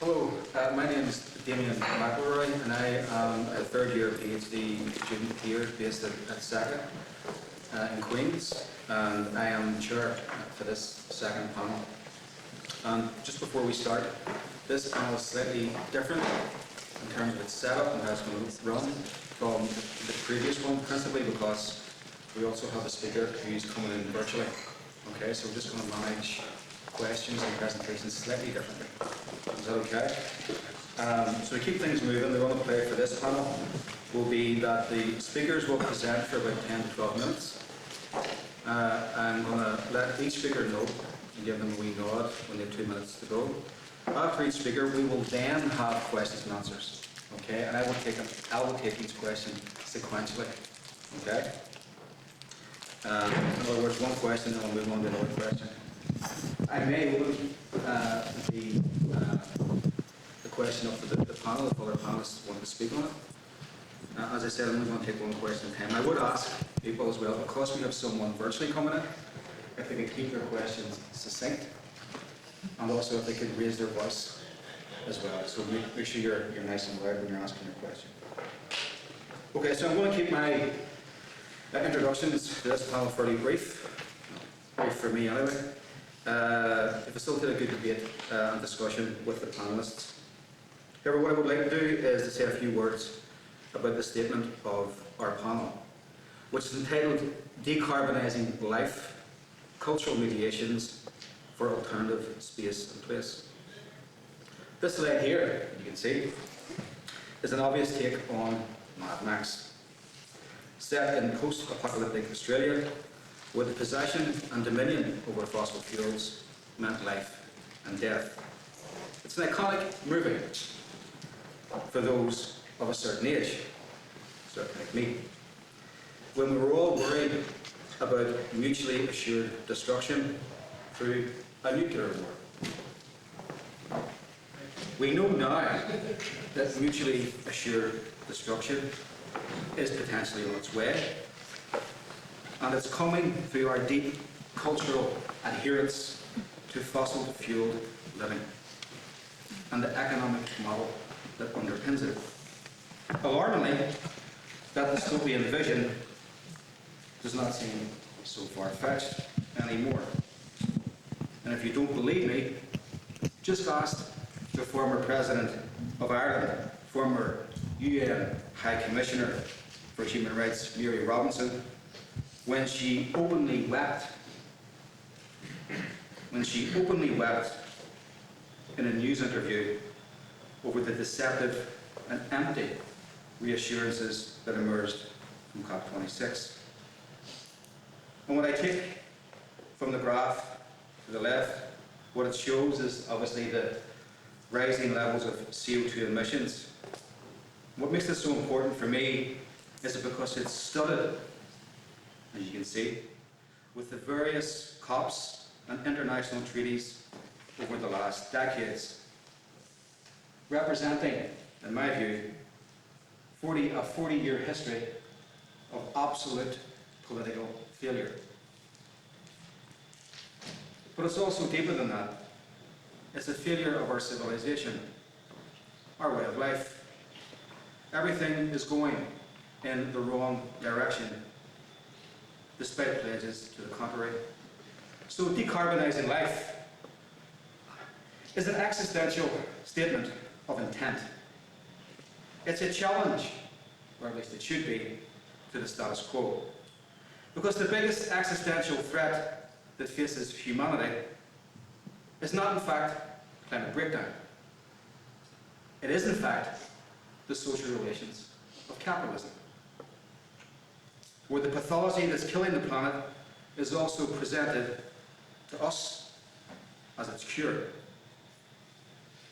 Hello, my name is Damian McIlroy and I am a third year PhD student here based at SACA in Queens, and I am chair for this second panel. And just before we start, this panel is slightly different in terms of its setup and how it's going to run from the previous one, principally because we also have a speaker who's coming in virtually. Okay, so we're just going to manage questions and presentations slightly differently. Is that okay? So to keep things moving, the role of play for this panel will be that the speakers will present for about 10 to 12 minutes. I'm going to let each speaker know and give them a wee nod when they have 2 minutes to go. After each speaker, we will then have questions and answers. Okay, and I will take each question sequentially. Okay. In other words, one question, and I'll move on to another question. I may open the question up to the panel if other panelists want to speak on it. As I said, I'm only going to take one question at a time. I would ask people as well, because we have someone virtually coming in, if they could keep their questions succinct, and also if they could raise their voice as well. So make sure you're nice and loud when you're asking your question. Okay, so I'm going to keep my introductions to this panel fairly brief for me anyway. To facilitate a good debate and discussion with the panelists. However, what I would like to do is to say a few words about the statement of our panel, which is entitled Decarbonising Life, Cultural Mediations for Alternative Space and Place. This slide here, you can see, is an obvious take on Mad Max. Set in post-apocalyptic Australia, where the possession and dominion over fossil fuels meant life and death. It's an iconic movie for those of a certain age, certainly like me. When we were all worried about mutually assured destruction through a nuclear war. We know now that mutually assured destruction is potentially on its way, and it's coming through our deep cultural adherence to fossil fueled living and the economic model that underpins it. Alarmingly, that dystopian vision does not seem so far-fetched anymore. And if you don't believe me, just ask the former President of Ireland, former UN High Commissioner for Human Rights, Mary Robinson, when she openly wept in a news interview over the deceptive and empty reassurances that emerged from COP26. And what I take from the graph to the left, what it shows is obviously the rising levels of CO2 emissions. What makes this so important for me is because it's studied, as you can see, with the various COPs and international treaties over the last decades, representing, in my view, a 40-year history of absolute political failure. But it's also deeper than that. It's a failure of our civilization, our way of life. Everything is going in the wrong direction, despite pledges to the contrary. So decarbonising life is an existential statement of intent. It's a challenge, or at least it should be, to the status quo. Because the biggest existential threat that faces humanity is not in fact climate breakdown. It is in fact the social relations of capitalism, where the pathology that's killing the planet is also presented to us as its cure.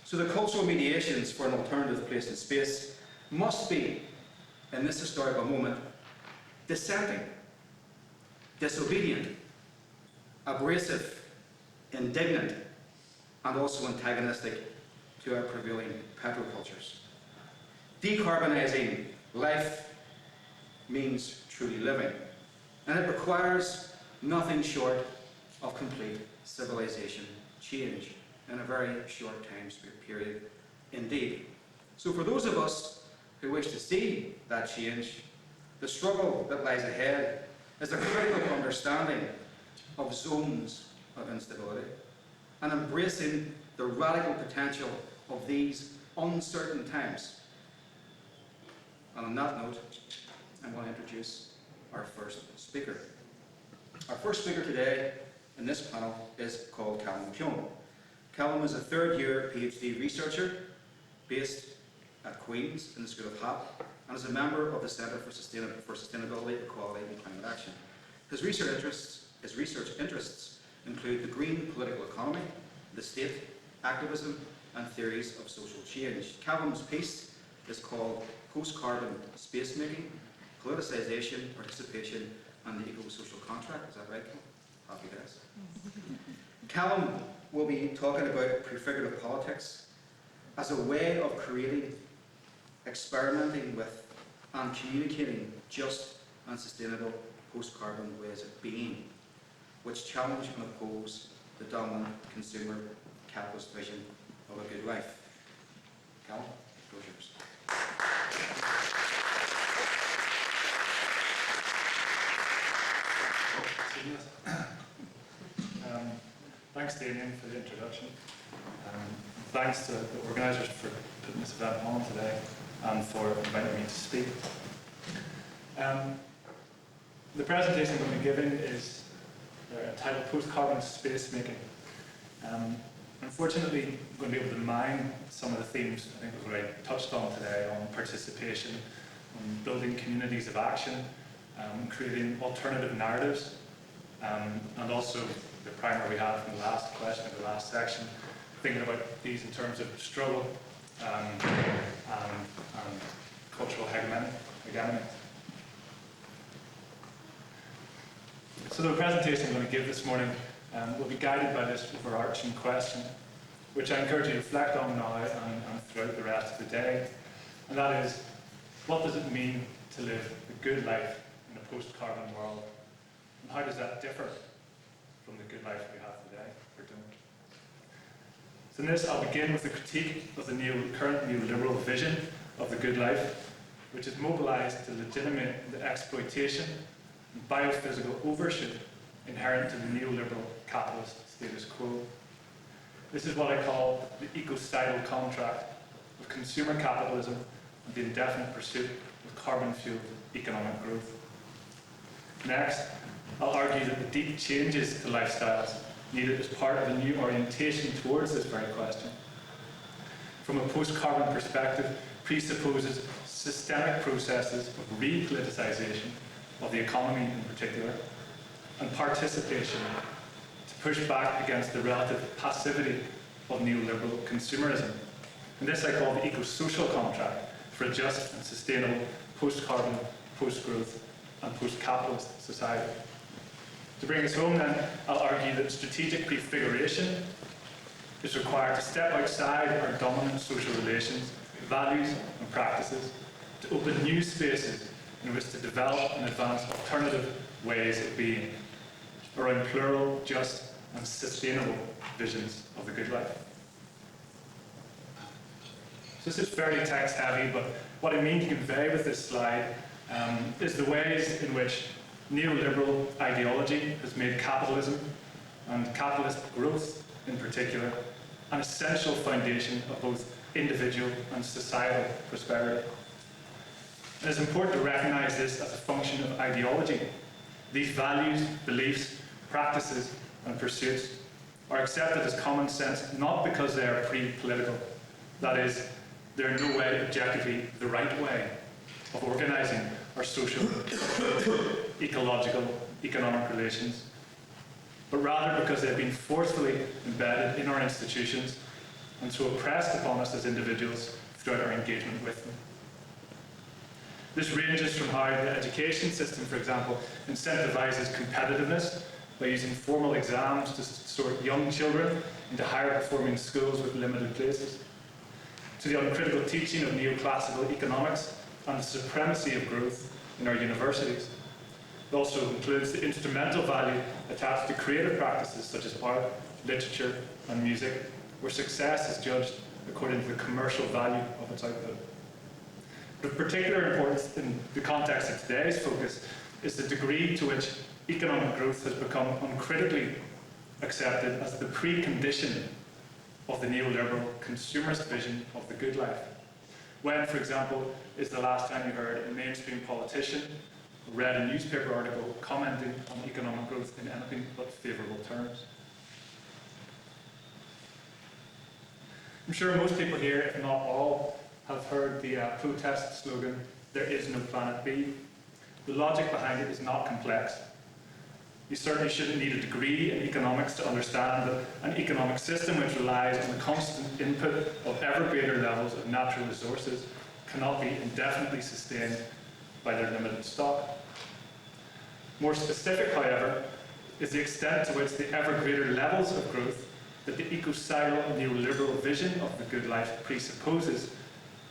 So the cultural mediations for an alternative place in space must be, in this historical moment, dissenting, disobedient, abrasive, indignant, and also antagonistic to our prevailing petrocultures. Decarbonising life means truly living, and it requires nothing short of complete civilization change in a very short time period indeed. So for those of us who wish to see that change, the struggle that lies ahead is a critical understanding of zones of instability and embracing the radical potential of these uncertain times. And on that note, I'm going to introduce our first speaker. Our first speaker today in this panel is called Calum McGeown. Calum is a third-year PhD researcher based at Queen's in the School of HAP and is a member of the Centre for Sustainability, Equality and Climate Action. His research interests include the green political economy, the state, activism and theories of social change. Calum's piece is called Post-Carbon Space-Making, Politicisation, Participation and the Eco-Social Contract. Is that right, Calum? Happy days. Calum will be talking about prefigurative politics as a way of creating, experimenting with and communicating just and sustainable post-carbon ways of being, which challenge and oppose the dominant consumer capitalist vision of a good life. Calum, the floor is yours. Thanks, Damian, for the introduction. Thanks to the organisers for putting this event on today and for inviting me to speak. The presentation I'm going to be giving is entitled Post-Carbon Space-Making. Unfortunately, I'm going to be able to mine some of the themes I think we've already touched on today on participation, on building communities of action, creating alternative narratives, and also the primer we had from the last question, the last section, thinking about these in terms of struggle and cultural hegemony. So the presentation I'm going to give this morning will be guided by this overarching question, which I encourage you to reflect on now and throughout the rest of the day. And that is, what does it mean to live a good life in a post-carbon world? And how does that differ from the good life we have today, or don't? So in this, I'll begin with a critique of the current neoliberal vision of the good life, which is mobilised to legitimate the exploitation and biophysical overshoot inherent to the neoliberal capitalist status quo. This is what I call the ecocidal contract of consumer capitalism and the indefinite pursuit of carbon-fueled economic growth. Next, I'll argue that the deep changes to lifestyles needed as part of a new orientation towards this very question, from a post-carbon perspective, presupposes systemic processes of re-politicisation of the economy in particular, and participation to push back against the relative passivity of neoliberal consumerism. And this I call the eco-social contract for a just and sustainable post-carbon, post-growth and post-capitalist society. To bring us home then, I'll argue that strategic prefiguration is required to step outside our dominant social relations, values and practices, to open new spaces in which to develop and advance alternative ways of being, around plural, just and sustainable visions of the good life. So this is fairly text heavy, but what I mean to convey with this slide is the ways in which neoliberal ideology has made capitalism, and capitalist growth in particular, an essential foundation of both individual and societal prosperity. And it's important to recognise this as a function of ideology. These values, beliefs, practices and pursuits are accepted as common sense not because they are pre-political, that is, they are in no way objectively the right way of organising our social, ecological, economic relations, but rather because they have been forcefully embedded in our institutions and so oppressed upon us as individuals throughout our engagement with them. This ranges from how the education system, for example, incentivises competitiveness by using formal exams to sort young children into higher performing schools with limited places, to the uncritical teaching of neoclassical economics and the supremacy of growth in our universities. It also includes the instrumental value attached to creative practices such as art, literature and music, where success is judged according to the commercial value of its output. But of particular importance in the context of today's focus is the degree to which economic growth has become uncritically accepted as the precondition of the neoliberal consumerist vision of the good life. When, for example, is the last time you heard a mainstream politician or read a newspaper article commenting on economic growth in anything but favourable terms? I'm sure most people here, if not all, have heard the protest slogan, "There is no planet B." The logic behind it is not complex. You certainly shouldn't need a degree in economics to understand that an economic system which relies on the constant input of ever greater levels of natural resources cannot be indefinitely sustained by their limited stock. More specific, however, is the extent to which the ever greater levels of growth that the ecocidal neoliberal vision of the good life presupposes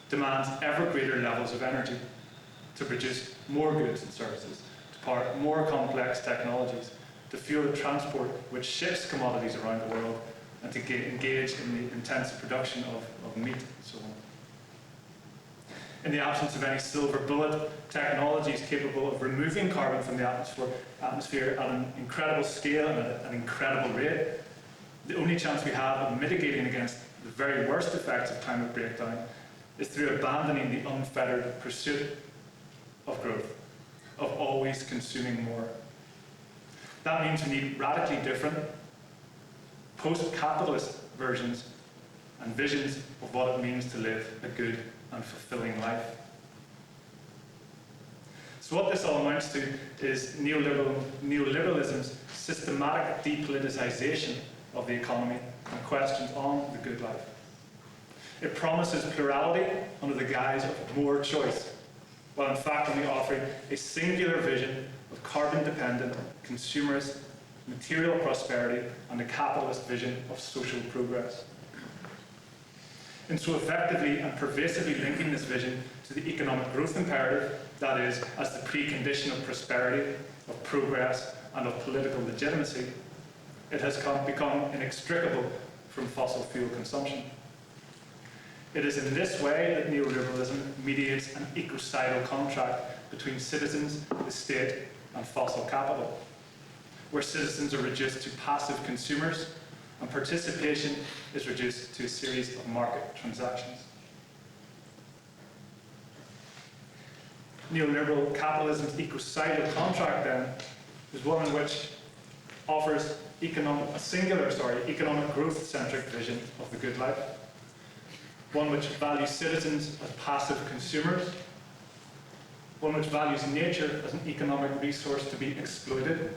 demands ever greater levels of energy to produce more goods and services, to power more complex technologies, to fuel the transport which ships commodities around the world, and to engage in the intensive production of meat and so on. In the absence of any silver bullet technologies capable of removing carbon from the atmosphere at an incredible scale and at an incredible rate, the only chance we have of mitigating against the very worst effects of climate breakdown is through abandoning the unfettered pursuit of growth, of always consuming more. That means we need radically different post-capitalist versions and visions of what it means to live a good and fulfilling life. So what this all amounts to is neoliberalism's systematic depoliticization of the economy and questions on the good life. It promises plurality under the guise of more choice, while in fact only offering a singular vision of carbon-dependent, consumerist, material prosperity and a capitalist vision of social progress. And so effectively and pervasively linking this vision to the economic growth imperative, that is, as the precondition of prosperity, of progress and of political legitimacy, it has become inextricable from fossil fuel consumption. It is in this way that neoliberalism mediates an ecocidal contract between citizens, the state and fossil capital, where citizens are reduced to passive consumers and participation is reduced to a series of market transactions. Neoliberal capitalism's ecocidal contract, then, is one in which offers economic growth-centric vision of the good life, one which values citizens as passive consumers, one which values nature as an economic resource to be exploited,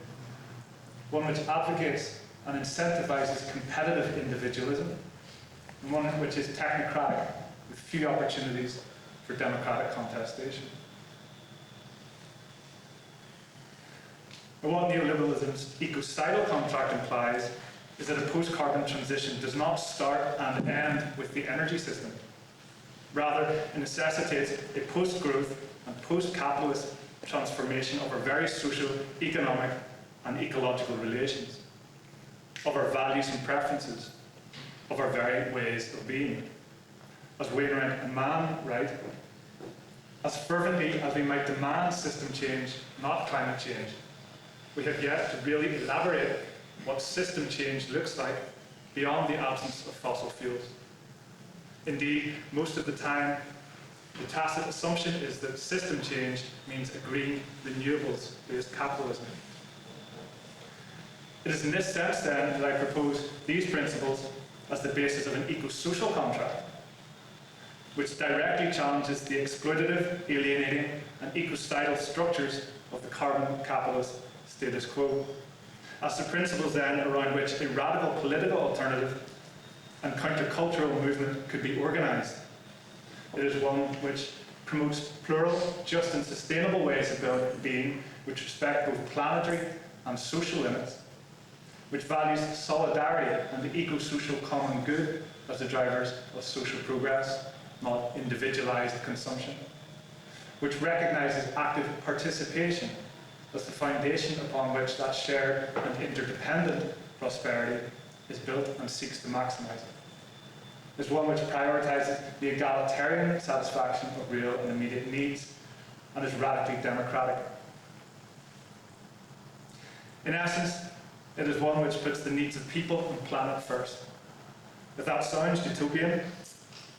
one which advocates and incentivizes competitive individualism, and one which is technocratic with few opportunities for democratic contestation. And what neoliberalism's ecocidal contract implies is that a post-carbon transition does not start and end with the energy system. Rather, it necessitates a post-growth and post-capitalist transformation of our very social, economic and ecological relations, of our values and preferences, of our very ways of being. As Wainwright and Mann write, as fervently as we might demand system change, not climate change, we have yet to really elaborate what system change looks like beyond the absence of fossil fuels. Indeed, most of the time, the tacit assumption is that system change means a green, renewables-based capitalism. It is in this sense, then, that I propose these principles as the basis of an eco-social contract, which directly challenges the exploitative, alienating, and ecocidal structures of the carbon capitalist status quo, as the principles then around which a radical political alternative and countercultural movement could be organised. It is one which promotes plural, just and sustainable ways of being which respect both planetary and social limits, which values solidarity and the eco-social common good as the drivers of social progress, not individualised consumption, which recognises active participation as the foundation upon which that shared and interdependent prosperity is built and seeks to maximise it. is one which prioritises the egalitarian satisfaction of real and immediate needs and is radically democratic. In essence, it is one which puts the needs of people and planet first. If that sounds utopian,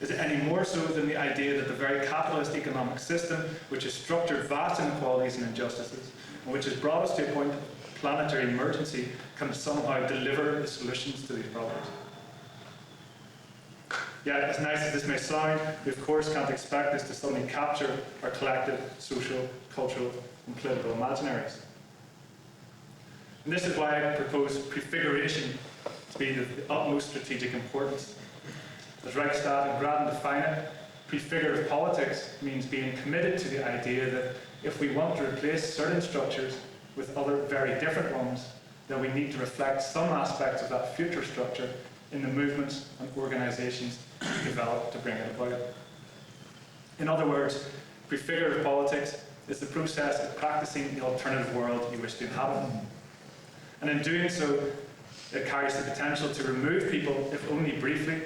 is it any more so than the idea that the very capitalist economic system, which has structured vast inequalities and injustices, and which has brought us to a point of planetary emergency, can somehow deliver the solutions to these problems? Yet, as nice as this may sound, we of course can't expect this to suddenly capture our collective social, cultural, and political imaginaries. And this is why I propose prefiguration to be of the utmost strategic importance. As Reichstad and Graden define it, prefigurative politics means being committed to the idea that if we want to replace certain structures with other very different ones, then we need to reflect some aspects of that future structure in the movements and organisations developed to bring it about. In other words, prefigurative politics is the process of practicing the alternative world you wish to inhabit. And in doing so, it carries the potential to remove people, if only briefly,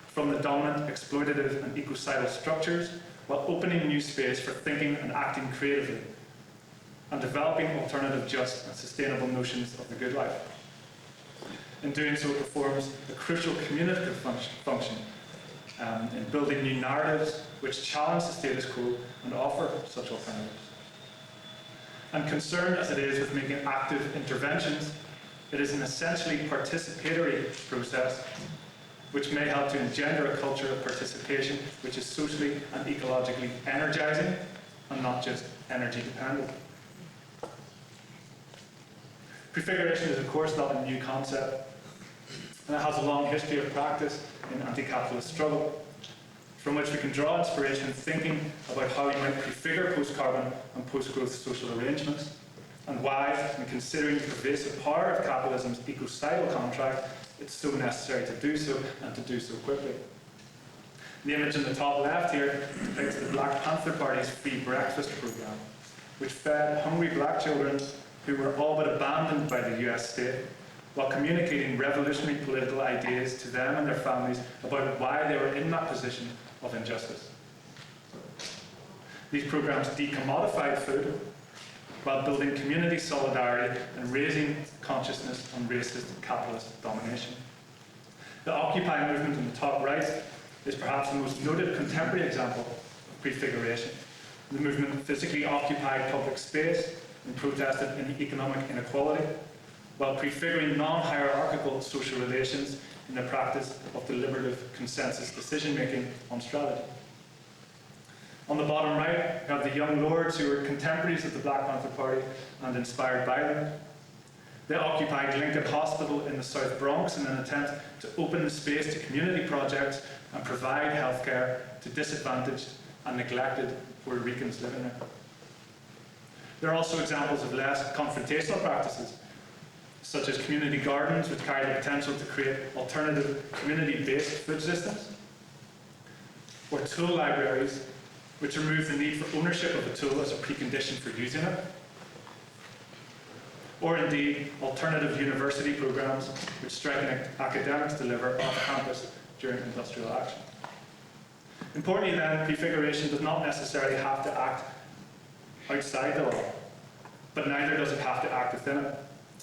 from the dominant, exploitative and ecocidal structures, while opening new space for thinking and acting creatively, and developing alternative, just and sustainable notions of the good life. In doing so, it performs a crucial communicative function in building new narratives which challenge the status quo and offer such alternatives. And concerned as it is with making active interventions, it is an essentially participatory process which may help to engender a culture of participation which is socially and ecologically energising and not just energy dependent. Prefiguration is of course not a new concept, and it has a long history of practice in anti-capitalist struggle, from which we can draw inspiration in thinking about how we might prefigure post-carbon and post-growth social arrangements, and why, in considering the pervasive power of capitalism's ecocidal contract, it's so necessary to do so, and to do so quickly. The image in the top left here depicts the Black Panther Party's free breakfast programme, which fed hungry black children who were all but abandoned by the US state, while communicating revolutionary political ideas to them and their families about why they were in that position of injustice. These programmes decommodified food while building community solidarity and raising consciousness on racist capitalist domination. The Occupy movement in the top right is perhaps the most noted contemporary example of prefiguration. The movement physically occupied public space and protested economic inequality, while prefiguring non-hierarchical social relations in the practice of deliberative consensus decision-making on strategy. On the bottom right, you have the young lords who were contemporaries of the Black Panther Party and inspired by them. They occupied Lincoln Hospital in the South Bronx in an attempt to open the space to community projects and provide healthcare to disadvantaged and neglected Puerto Ricans living there. There are also examples of less confrontational practices, such as community gardens, which carry the potential to create alternative community-based food systems, or tool libraries, which remove the need for ownership of a tool as a precondition for using it, or indeed alternative university programs which striking academics deliver off campus during industrial action. Importantly then, prefiguration does not necessarily have to act outside the law, but neither does it have to act within it.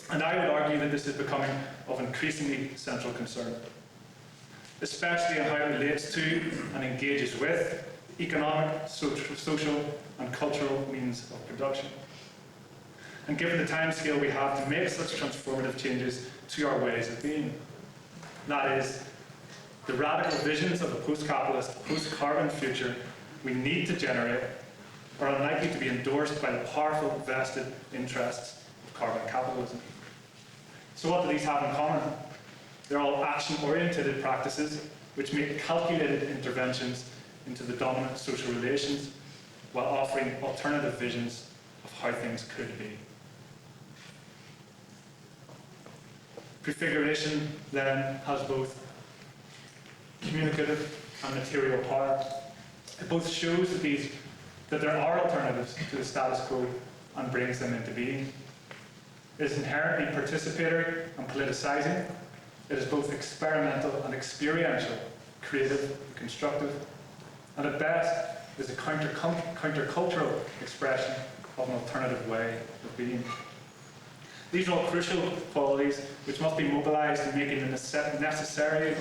And I would argue that this is becoming of increasingly central concern, especially in how it relates to and engages with economic, social and cultural means of production. And given the timescale we have to make such transformative changes to our ways of being, that is, the radical visions of a post-capitalist, post-carbon future we need to generate are unlikely to be endorsed by the powerful vested interests of carbon capitalism. So what do these have in common? They're all action-oriented practices which make calculated interventions into the dominant social relations while offering alternative visions of how things could be. Prefiguration then has both communicative and material power. It both shows that there are alternatives to the status quo and brings them into being. It is inherently participatory and politicising. It is both experimental and experiential, creative, constructive, and at best is a countercultural expression of an alternative way of being. These are all crucial qualities which must be mobilised in making the necessarily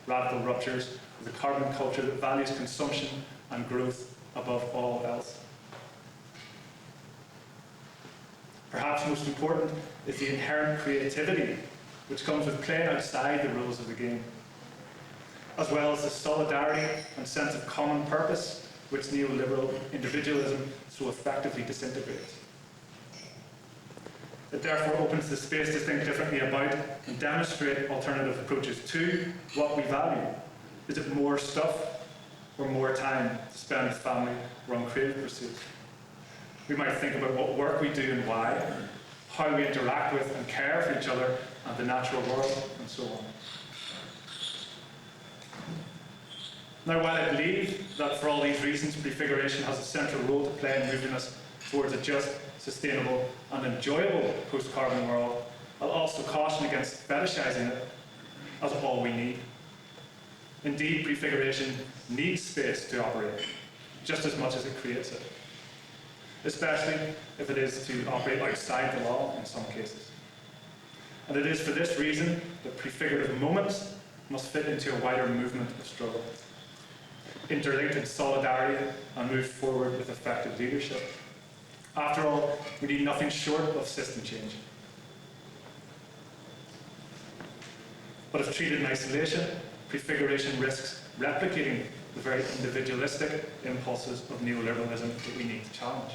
radical ruptures of the carbon culture that values consumption and growth above all else. Perhaps most important is the inherent creativity which comes with playing outside the rules of the game, as well as the solidarity and sense of common purpose which neoliberal individualism so effectively disintegrates. It therefore opens the space to think differently about and demonstrate alternative approaches to what we value. Is it more stuff or more time to spend with family or on creative pursuits? We might think about what work we do and why, how we interact with and care for each other and the natural world, and so on. Now, while I believe that for all these reasons, prefiguration has a central role to play in moving us towards a just, sustainable and enjoyable post-carbon world, I'll also caution against fetishising it as all we need. Indeed, prefiguration needs space to operate, just as much as it creates it, especially if it is to operate outside the law in some cases. And it is for this reason that prefigurative moments must fit into a wider movement of struggle, interlinked in solidarity and move forward with effective leadership. After all, we need nothing short of system change. But if treated in isolation, prefiguration risks replicating the very individualistic impulses of neoliberalism that we need to challenge.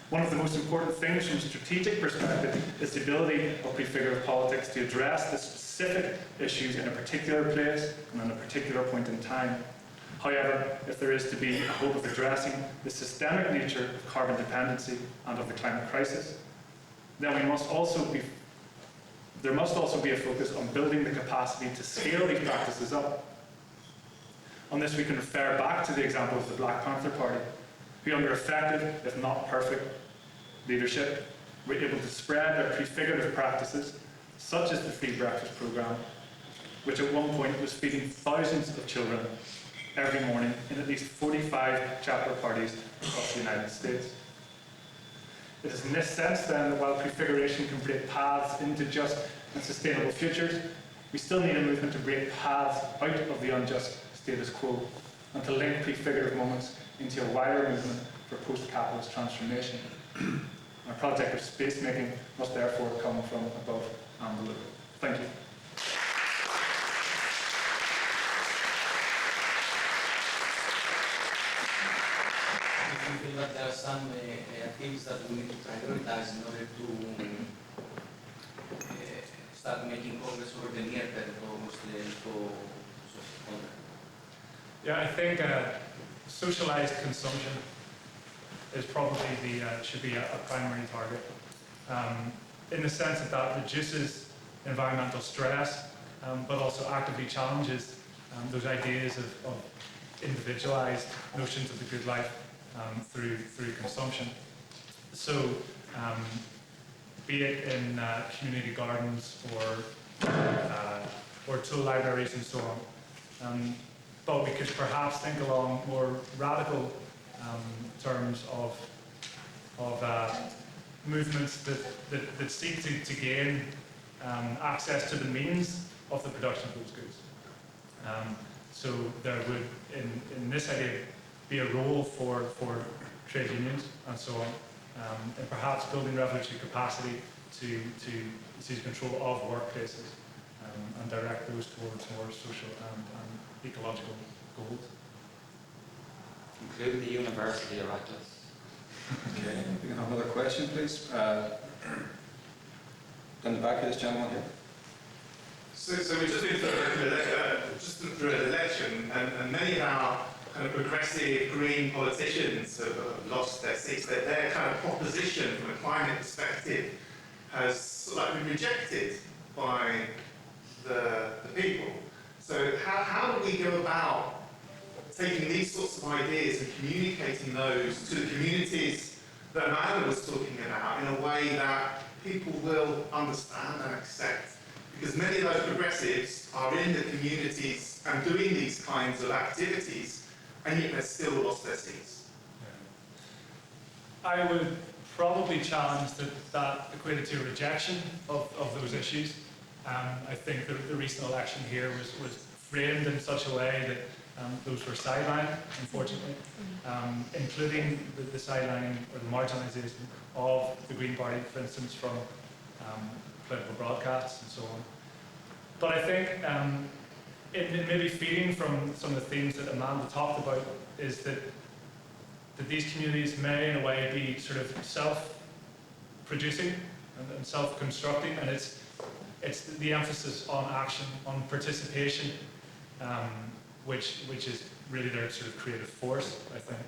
One of the most important things from a strategic perspective is the ability of prefigurative politics to address the specific issues in a particular place and at a particular point in time. However, if there is to be a hope of addressing the systemic nature of carbon dependency and of the climate crisis, then there must also be a focus on building the capacity to scale these practices up. On this, we can refer back to the example of the Black Panther Party, who under effective, if not perfect, leadership were able to spread their prefigurative practices, such as the free breakfast programme, which at one point was feeding thousands of children every morning in at least 45 chapter parties across the United States. It is in this sense then that while prefiguration can break paths into just and sustainable futures, we still need a movement to break paths out of the unjust status quo and to link prefigurative moments into a wider movement for post-capitalist transformation. Our project of space making must therefore come from above and below. Thank you. I feel that there are some activities that we need to prioritize in order to start making progress over the near term towards the Yeah, I think socialized consumption is probably should be a primary target, in the sense that that reduces environmental stress, but also actively challenges those ideas of individualized notions of the good life through consumption. So, be it in community gardens or tool libraries and so on. But we could perhaps think along more radical terms of movements that seek to gain access to the means of the production of those goods. So there would, in this idea, be a role for trade unions and so on, and perhaps building revolutionary capacity to seize control of workplaces and direct those towards more social and ecological goals. Including the university erectors. Okay, we can have another question, please. Down the back of this gentleman here. So we've just been through an election, and many of our kind of progressive green politicians have lost their seats. Their kind of proposition from a climate perspective has sort of been rejected by the people. So how do we go about taking these sorts of ideas and communicating those to the communities that Amanda was talking about in a way that people will understand and accept? because many of those progressives are in the communities and doing these kinds of activities, and yet they've still lost their seats. I would probably challenge that equated to a rejection of those issues. I think the recent election here was framed in such a way that those were sidelined, unfortunately, including the sidelining or the marginalisation of the Green Party, for instance, from political broadcasts and so on. But I think it may be feeding from some of the themes that Amanda talked about, is that these communities may, in a way, be sort of self-producing and self-constructing, and it's the emphasis on action, on participation, which is really their sort of creative force, I think.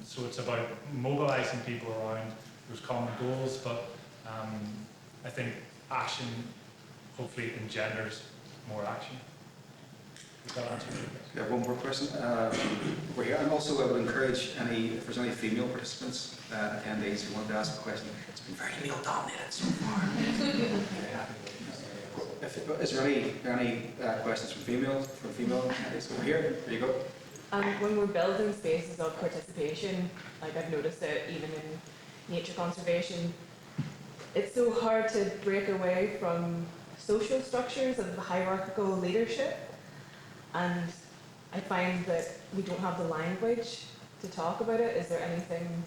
So it's about mobilising people around those common goals, but I think action hopefully engenders more action. Does that answer your question? We have one more question. We're here, and also I would encourage if there's any female participants, attendees who want to ask a question. It's been very male dominated so far. Is there any questions from female attendees? Over here, there you go. When we're building spaces of participation, like I've noticed it even in nature conservation, it's so hard to break away from social structures of hierarchical leadership. And I find that we don't have the language to talk about it. Is there anything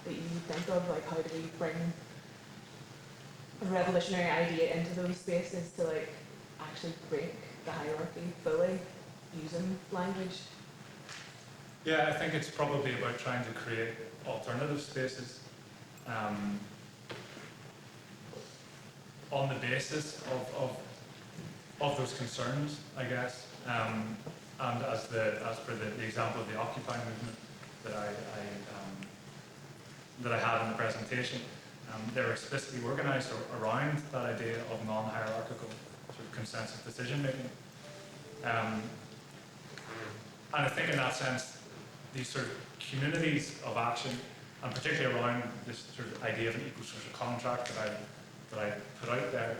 that you think of, like how do we bring a revolutionary idea into those spaces to like actually break the hierarchy fully using language? Yeah, I think it's probably about trying to create alternative spaces on the basis of those concerns, I guess. And as per the example of the Occupy movement that I had in the presentation, they're explicitly organised around that idea of non-hierarchical sort of consensus decision making. And I think in that sense, these sort of communities of action, and particularly around this sort of idea of an eco-social contract that I put out there,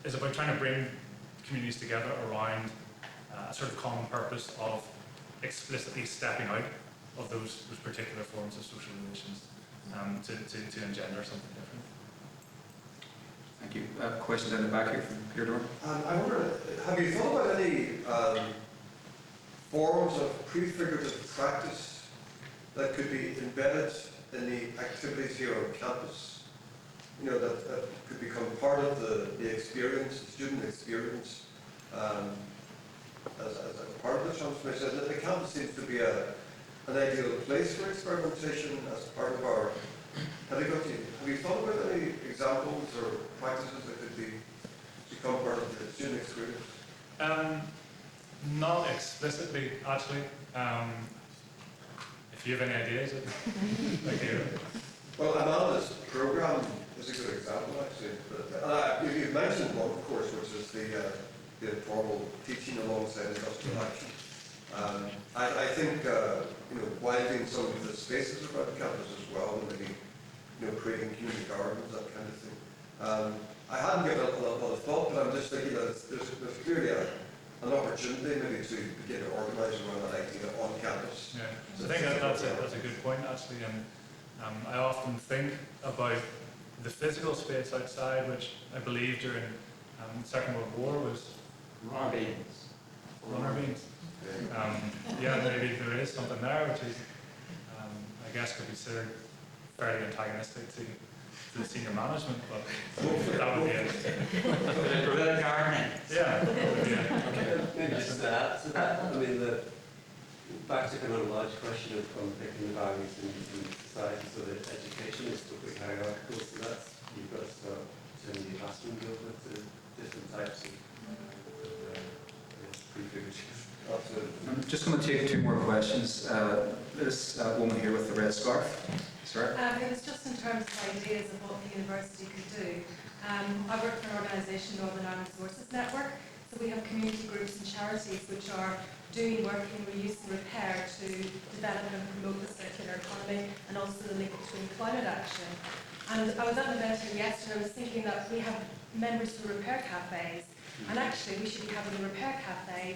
is about trying to bring communities together around a sort of common purpose of explicitly stepping out of those particular forms of social relations to engender something different. Thank you. Question down the back here from Peter Dorn. I wonder, have you thought about any forms of prefigurative practice that could be embedded in the activities here on campus? You know, that could become part of the experience, the student experience, as a part of the transformation. The campus seems to be an ideal place for experimentation as part of our pedagogy. Have you thought about any examples or practices that could become part of the student experience? Not explicitly, actually. If you have any ideas, I'd like to hear it. Well, Amanda's program is a good example, actually. You've mentioned one, of course, which is the informal teaching alongside industrial action. I think widening some of the spaces around campus as well, and maybe creating community gardens, that kind of thing. I hadn't given it a lot of thought, but I'm just thinking that there's clearly an opportunity maybe to begin to organise around that idea on campus. Yeah, so I think that's a good point, actually, and I often think about the physical space outside, which I believe during the Second World War was runner beans. Yeah, maybe there is something there which is, I guess, could be considered fairly antagonistic to the senior management, but that would be it. Prevent gardening. Yeah. Okay. Maybe just to add to that, I mean, back to kind of a large question of picking the values in society, so that education is totally hierarchical, so that's, you've got to start turning the classroom over to different types of prefigurative. I'm just going to take two more questions. This woman here with the red scarf. Sorry. It was just in terms of ideas of what the university could do. I work for an organisation, Northern Ireland Resources Network, so we have community groups and charities which are doing work in reuse and repair to develop and promote the circular economy and also the link between climate action. And I was at an event here yesterday, I was thinking that we have members of the repair cafes. And actually, we should be having a repair cafe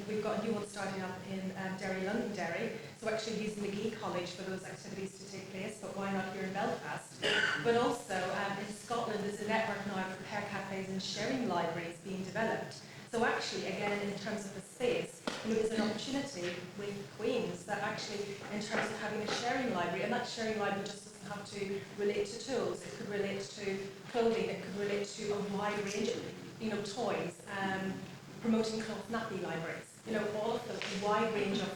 we've got a new one starting up in Derry, Londonderry. So actually using McGeown College for those activities to take place, but why not here in Belfast? But also in Scotland, there's a network now of repair cafes and sharing libraries being developed. So actually, again, in terms of the space, there's an opportunity with Queen's that actually, in terms of having a sharing library, and that sharing library just doesn't have to relate to tools, it could relate to clothing, it could relate to a wide range of toys, promoting cloth nappy libraries, all of the wide range of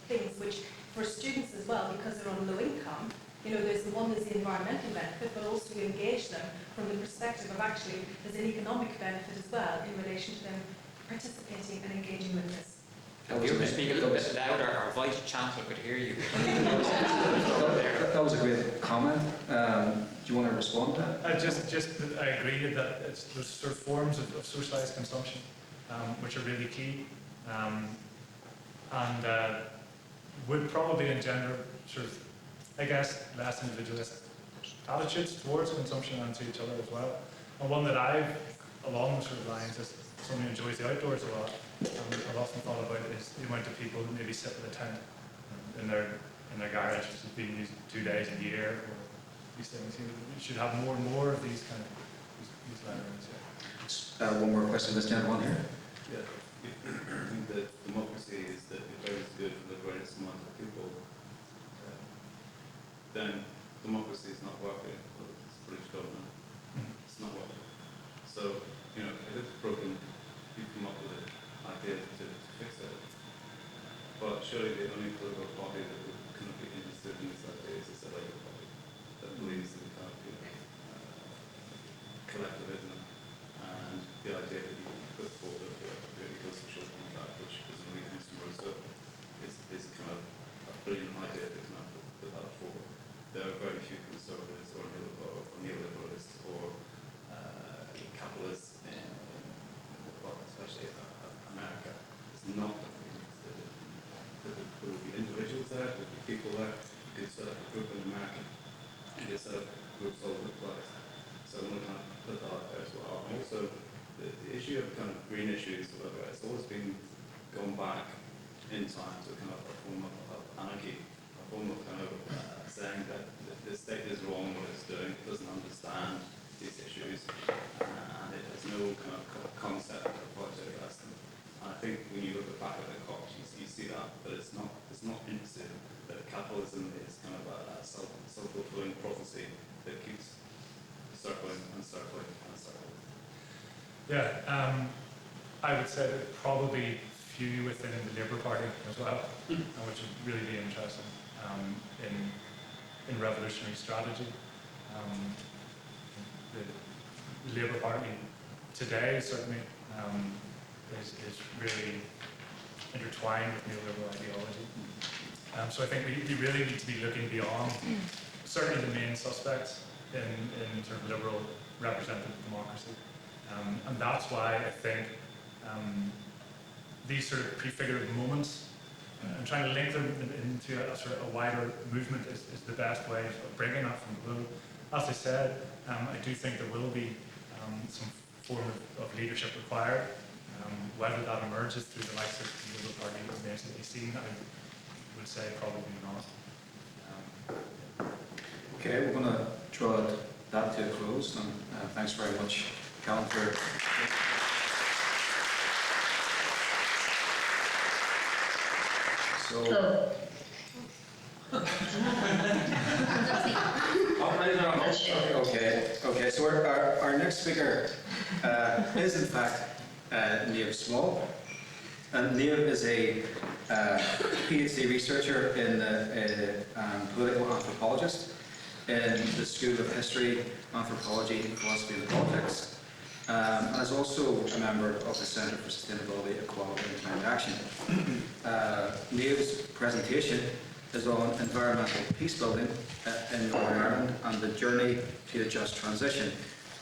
things which for students as well, because they're on low income, there's the environmental benefit, but also we engage them from the perspective of actually there's an economic benefit as well in relation to them participating and engaging with this. If you were to speak a little bit louder, our Vice Chancellor could hear you. That was a great comment. Do you want to respond to that? I agree that there's sort of forms of socialised consumption which are really key and would probably engender sort of, I guess, less individualistic attitudes towards consumption and to each other as well. And one that I've, along those sort of lines, is someone who enjoys the outdoors a lot. I've often thought about it is the amount of people who maybe sit with a tent in their garage, which is being used 2 days a year. Or these things, you should have more and more of these kind of these libraries. Yeah. One more question, this gentleman here. Yeah, I think that democracy is that if there is good for the greatest amount of people, then democracy is not working for the British government. It's not working. So, if it's broken, you come up with an idea to fix it. But surely the only political party that would kind of be interested in these ideas is the Labour Party, that believes in kind of collectivism and the idea that you put forward a equal social contract, which presumably comes from Roosevelt, is kind of a brilliant idea to kind of put that forward. There are very few conservatives or neoliberalists or capitalists especially America. It's not there will be individuals there, there will be people there. You could set up a group in America, and you set up groups all over the place. So I'm going to kind of put that out there as well. And also, the issue of kind of green issues, whatever, it's always been going back in time to kind of a form of anarchy, a form of kind of saying that the state is wrong what it's doing, it doesn't understand these issues, and it has no kind of concept of what to address them. And I think when you look back at the COP, you see that, but it's not interested that capitalism is kind of a self-fulfilling prophecy that keeps circling and circling and circling. Yeah, I would say that probably few within the Labour Party as well, which would really be interesting in revolutionary strategy. The Labour Party today certainly is really intertwined with neoliberal ideology. So I think we really need to be looking beyond certainly the main suspects in sort of liberal representative democracy. And that's why I think these sort of prefigurative moments and trying to link them into a sort of a wider movement is the best way of bringing that from below. As I said, I do think there will be some form of leadership required. Whether that emerges through the likes of the Labour Party remains to be seen. I would say probably not. Okay, we're going to draw that to a close, and thanks very much, Calum, for Okay, so our next speaker is in fact Niamh Small. And Niamh is a PhD researcher in political anthropologist in the School of History, Anthropology, Philosophy and Politics, and is also a member of the Centre for Sustainability, Equality and Climate Action. Niamh's presentation is on environmental peacebuilding in Northern Ireland and the journey to a just transition.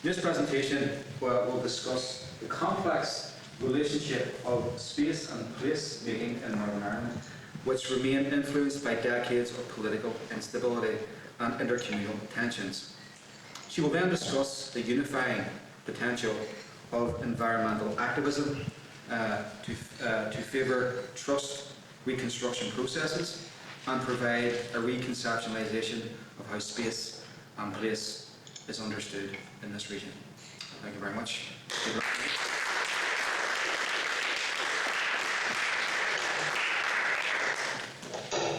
This presentation will discuss the complex relationship of space and place making in Northern Ireland, which remain influenced by decades of political instability and intercommunal tensions. She will then discuss the unifying potential of environmental activism to favour trust reconstruction processes and provide a reconceptualisation of how space and place is understood in this region. Thank you very much.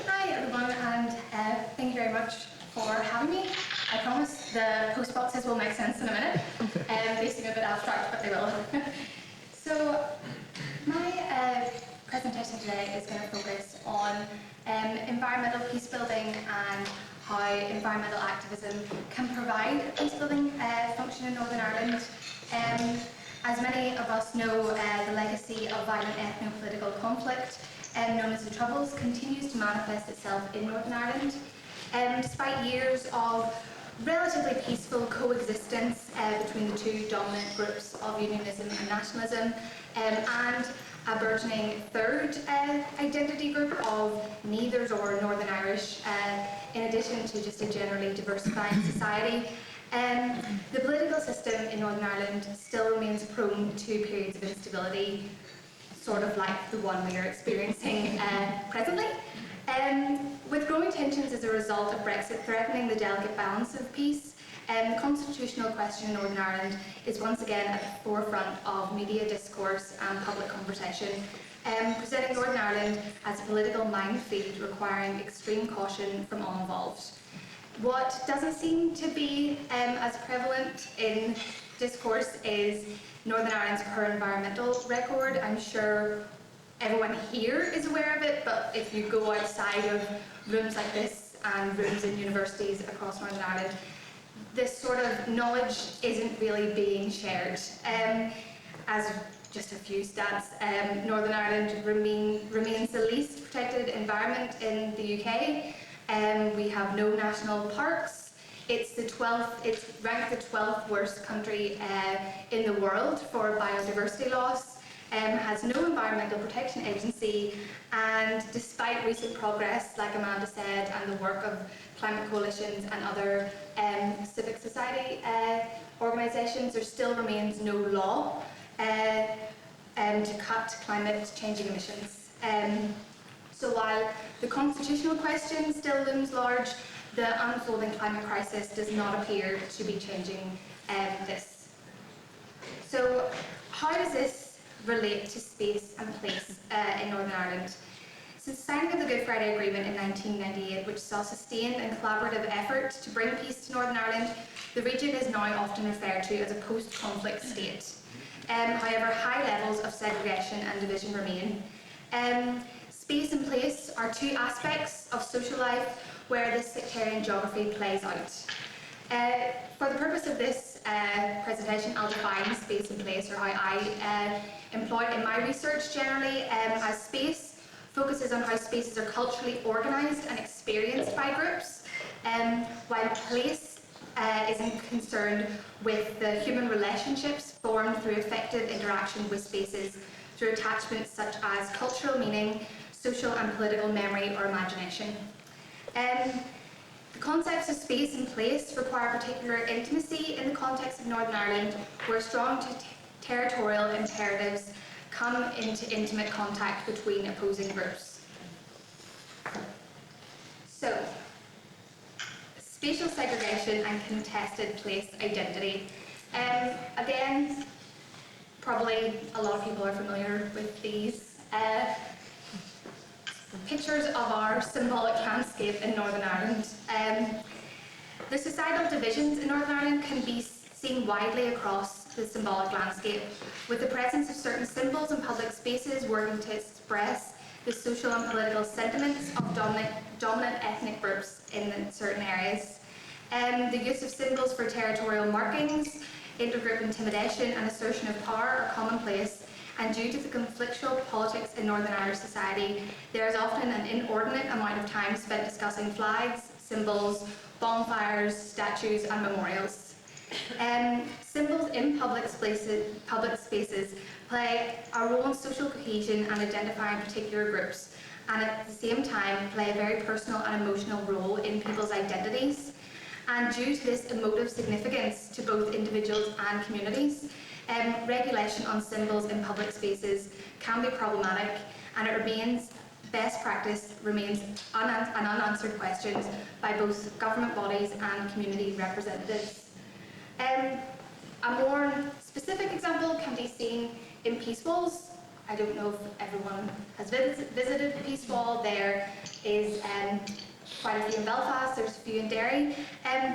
Hi everyone, and thank you very much for having me. I promise the post boxes will make sense in a minute. They seem a bit abstract, but they will. So my presentation today is going to focus on environmental peacebuilding and how environmental activism can provide a peacebuilding function in Northern Ireland. As many of us know, the legacy of violent ethno-political conflict, known as the Troubles, continues to manifest itself in Northern Ireland. Despite years of relatively peaceful coexistence between the two dominant groups of unionism and nationalism, and a burgeoning third identity group of neithers or Northern Irish, in addition to just a generally diversifying society. The political system in Northern Ireland still remains prone to periods of instability, sort of like the one we are experiencing presently. With growing tensions as a result of Brexit threatening the delicate balance of peace, the constitutional question in Northern Ireland is once again at the forefront of media discourse and public conversation, presenting Northern Ireland as a political minefield requiring extreme caution from all involved. What doesn't seem to be as prevalent in discourse is Northern Ireland's poor environmental record. I'm sure everyone here is aware of it, but if you go outside of rooms like this and rooms in universities across Northern Ireland, this sort of knowledge isn't really being shared. As just a few stats, Northern Ireland remains the least protected environment in the UK. We have no national parks. It's ranked the 12th worst country in the world for biodiversity loss. Has no environmental protection agency, and despite recent progress, like Amanda said, and the work of climate coalitions and other civic society organisations, there still remains no law to cut climate changing emissions. So while the constitutional question still looms large, the unfolding climate crisis does not appear to be changing this. So how does this relate to space and place in Northern Ireland? Since the signing of the Good Friday Agreement in 1998, which saw sustained and collaborative effort to bring peace to Northern Ireland, the region is now often referred to as a post-conflict state. However, high levels of segregation and division remain. Space and place are two aspects of social life where this sectarian geography plays out. For the purpose of this presentation, I'll define space and place, or how I employ it in my research generally, as space focuses on how spaces are culturally organised and experienced by groups, while place is concerned with the human relationships formed through effective interaction with spaces, through attachments such as cultural meaning, social and political memory or imagination. The concepts of space and place require particular intimacy in the context of Northern Ireland, where strong territorial imperatives come into intimate contact between opposing groups. So, spatial segregation and contested place identity. Again, probably a lot of people are familiar with these pictures of our symbolic landscape in Northern Ireland. The societal divisions in Northern Ireland can be seen widely across the symbolic landscape, with the presence of certain symbols in public spaces working to express the social and political sentiments of dominant ethnic groups in certain areas. The use of symbols for territorial markings, intergroup intimidation and assertion of power are commonplace, and due to the conflictual politics in Northern Irish society, there is often an inordinate amount of time spent discussing flags, symbols, bonfires, statues and memorials. Symbols in public spaces play a role in social cohesion and identifying particular groups, and at the same time play a very personal and emotional role in people's identities. And due to this emotive significance to both individuals and communities, regulation on symbols in public spaces can be problematic, and it remains best practice remains an unanswered question by both government bodies and community representatives. A more specific example can be seen in peace walls. I don't know if everyone has visited Peace Wall. There is quite a few in Belfast, there's a few in Derry.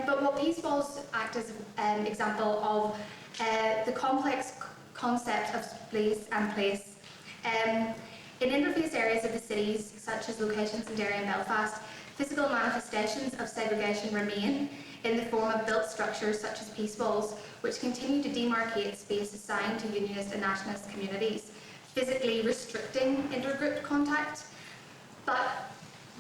But what peace walls act as an example of the complex concept of space and place. In interface areas of the cities, such as locations in Derry and Belfast, physical manifestations of segregation remain in the form of built structures such as peace walls, which continue to demarcate space assigned to unionist and nationalist communities, physically restricting intergroup contact. But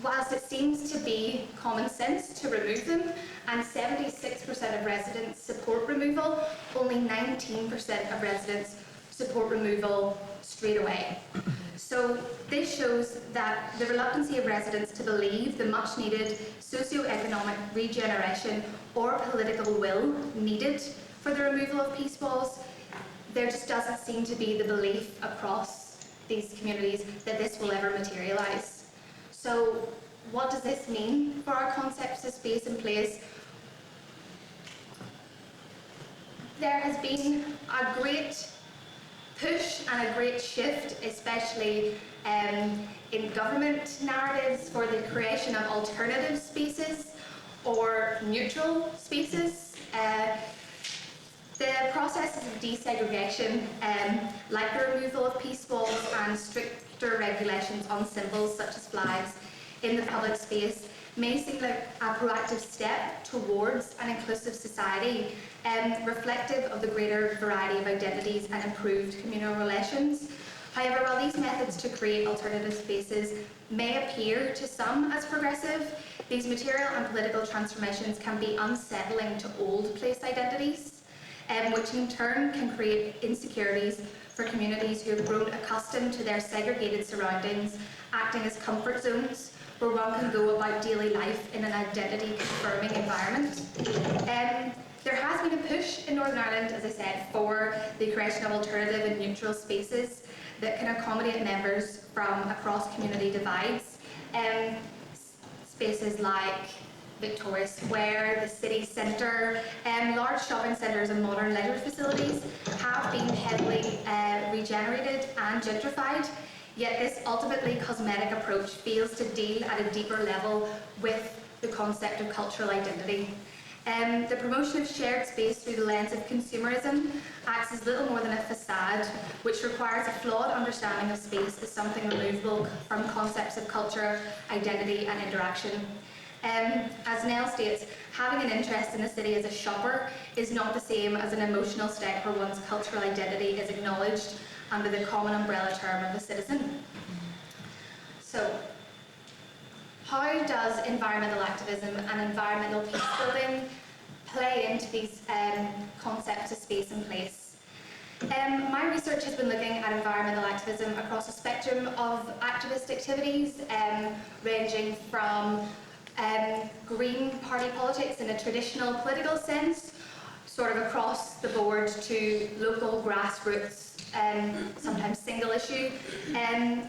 whilst it seems to be common sense to remove them, and 76% of residents support removal, only 19% of residents support removal straight away. So this shows that the reluctancy of residents to believe the much needed socio-economic regeneration or political will needed for the removal of peace walls, there just doesn't seem to be the belief across these communities that this will ever materialise. So what does this mean for our concepts of space and place? There has been a great push and a great shift, especially in government narratives, for the creation of alternative spaces or neutral spaces. The processes of desegregation, like the removal of peace walls and stricter regulations on symbols such as flags in the public space, may seem like a proactive step towards an inclusive society, reflective of the greater variety of identities and improved communal relations. However, while these methods to create alternative spaces may appear to some as progressive, these material and political transformations can be unsettling to old place identities, which in turn can create insecurities for communities who have grown accustomed to their segregated surroundings, acting as comfort zones where one can go about daily life in an identity-confirming environment. There has been a push in Northern Ireland, as I said, for the creation of alternative and neutral spaces that can accommodate members from across community divides. Spaces like Victoria Square, the city centre, large shopping centres and modern leisure facilities have been heavily regenerated and gentrified. Yet this ultimately cosmetic approach fails to deal at a deeper level with the concept of cultural identity. The promotion of shared space through the lens of consumerism acts as little more than a facade, which requires a flawed understanding of space as something removable from concepts of culture, identity and interaction. As Nell states, having an interest in the city as a shopper is not the same as an emotional step where one's cultural identity is acknowledged under the common umbrella term of a citizen. So, how does environmental activism and environmental peacebuilding play into these concepts of space and place? My research has been looking at environmental activism across a spectrum of activist activities, ranging from Green Party politics in a traditional political sense, sort of across the board, to local grassroots, sometimes single issue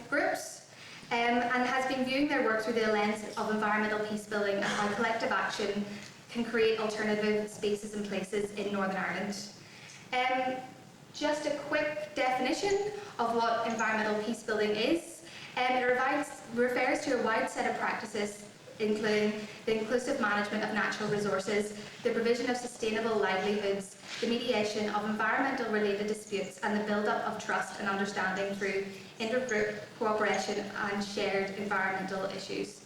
groups. And has been viewing their work through the lens of environmental peacebuilding and how collective action can create alternative spaces and places in Northern Ireland. Just a quick definition of what environmental peacebuilding is. It refers to a wide set of practices, including the inclusive management of natural resources, the provision of sustainable livelihoods, the mediation of environmental related disputes, and the build-up of trust and understanding through intergroup cooperation and shared environmental issues.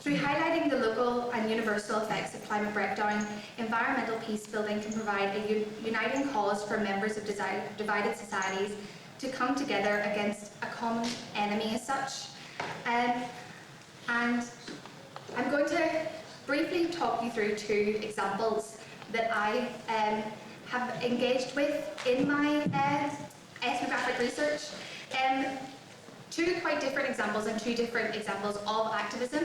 Through highlighting the local and universal effects of climate breakdown, environmental peacebuilding can provide a uniting cause for members of divided societies to come together against a common enemy as such. And I'm going to briefly talk you through two examples that I have engaged with in my ethnographic research. two quite different examples and two different examples of activism.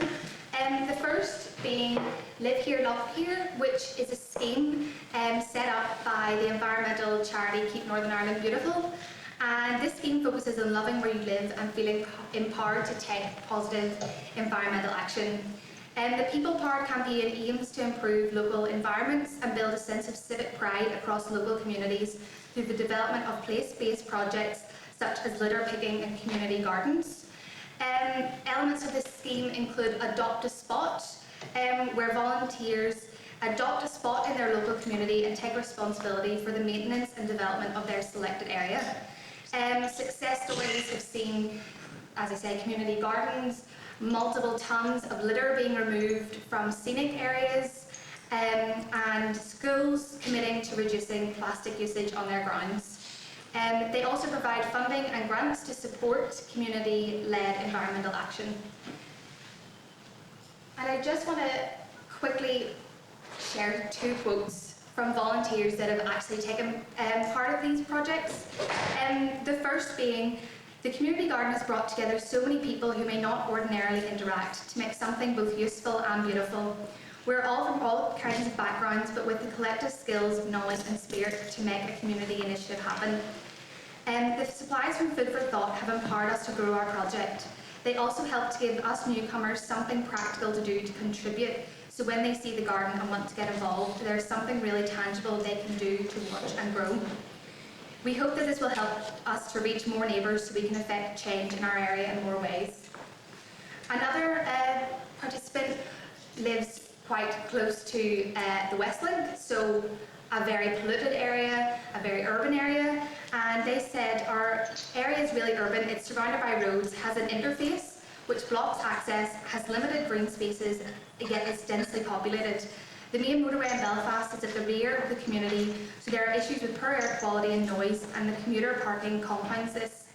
The first being Live Here, Love Here, which is a scheme set up by the environmental charity Keep Northern Ireland Beautiful. And this scheme focuses on loving where you live and feeling empowered to take positive environmental action. The People Powered campaign aims to improve local environments and build a sense of civic pride across local communities through the development of place-based projects such as litter picking and community gardens. Elements of this scheme include Adopt a Spot, where volunteers adopt a spot in their local community and take responsibility for the maintenance and development of their selected area. Success stories have seen, as I say, community gardens, multiple tons of litter being removed from scenic areas, and schools committing to reducing plastic usage on their grounds. They also provide funding and grants to support community-led environmental action. And I just want to quickly share two quotes from volunteers that have actually taken part of these projects. The first being, "The community garden has brought together so many people who may not ordinarily interact to make something both useful and beautiful. We're all from all kinds of backgrounds, but with the collective skills, knowledge and spirit to make a community initiative happen. The supplies from Food for Thought have empowered us to grow our project. They also help to give us newcomers something practical to do to contribute, so when they see the garden and want to get involved, there's something really tangible they can do to watch and grow. We hope that this will help us to reach more neighbours so we can affect change in our area in more ways." Another participant lives quite close to the West Link, so a very polluted area, a very urban area, and they said our area is really urban, it's surrounded by roads, has an interface which blocks access, has limited green spaces, yet it's densely populated. The main motorway in Belfast is at the rear of the community, so there are issues with poor air quality and noise, and the commuter parking compounds this.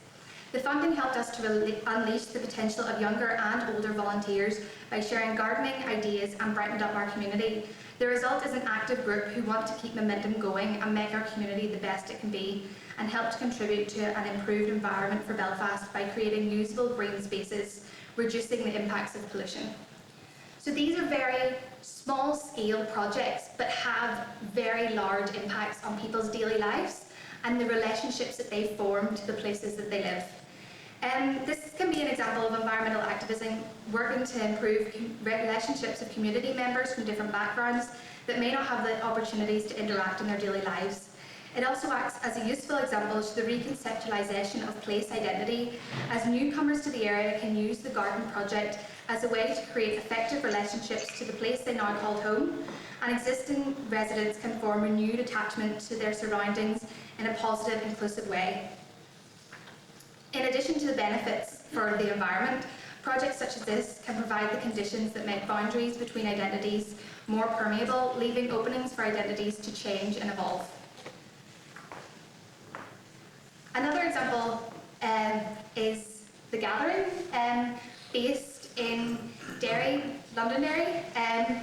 The funding helped us to unleash the potential of younger and older volunteers by sharing gardening ideas and brightened up our community. The result is an active group who want to keep momentum going and make our community the best it can be, and help to contribute to an improved environment for Belfast by creating usable green spaces, reducing the impacts of pollution. So these are very small scale projects, but have very large impacts on people's daily lives and the relationships that they form to the places that they live. This can be an example of environmental activism working to improve relationships of community members from different backgrounds that may not have the opportunities to interact in their daily lives. It also acts as a useful example to the reconceptualisation of place identity, as newcomers to the area can use the garden project as a way to create effective relationships to the place they now call home, and existing residents can form renewed attachment to their surroundings in a positive, inclusive way. In addition to the benefits for the environment, projects such as this can provide the conditions that make boundaries between identities more permeable, leaving openings for identities to change and evolve. Another example is The Gathering, based in Derry, Londonderry, and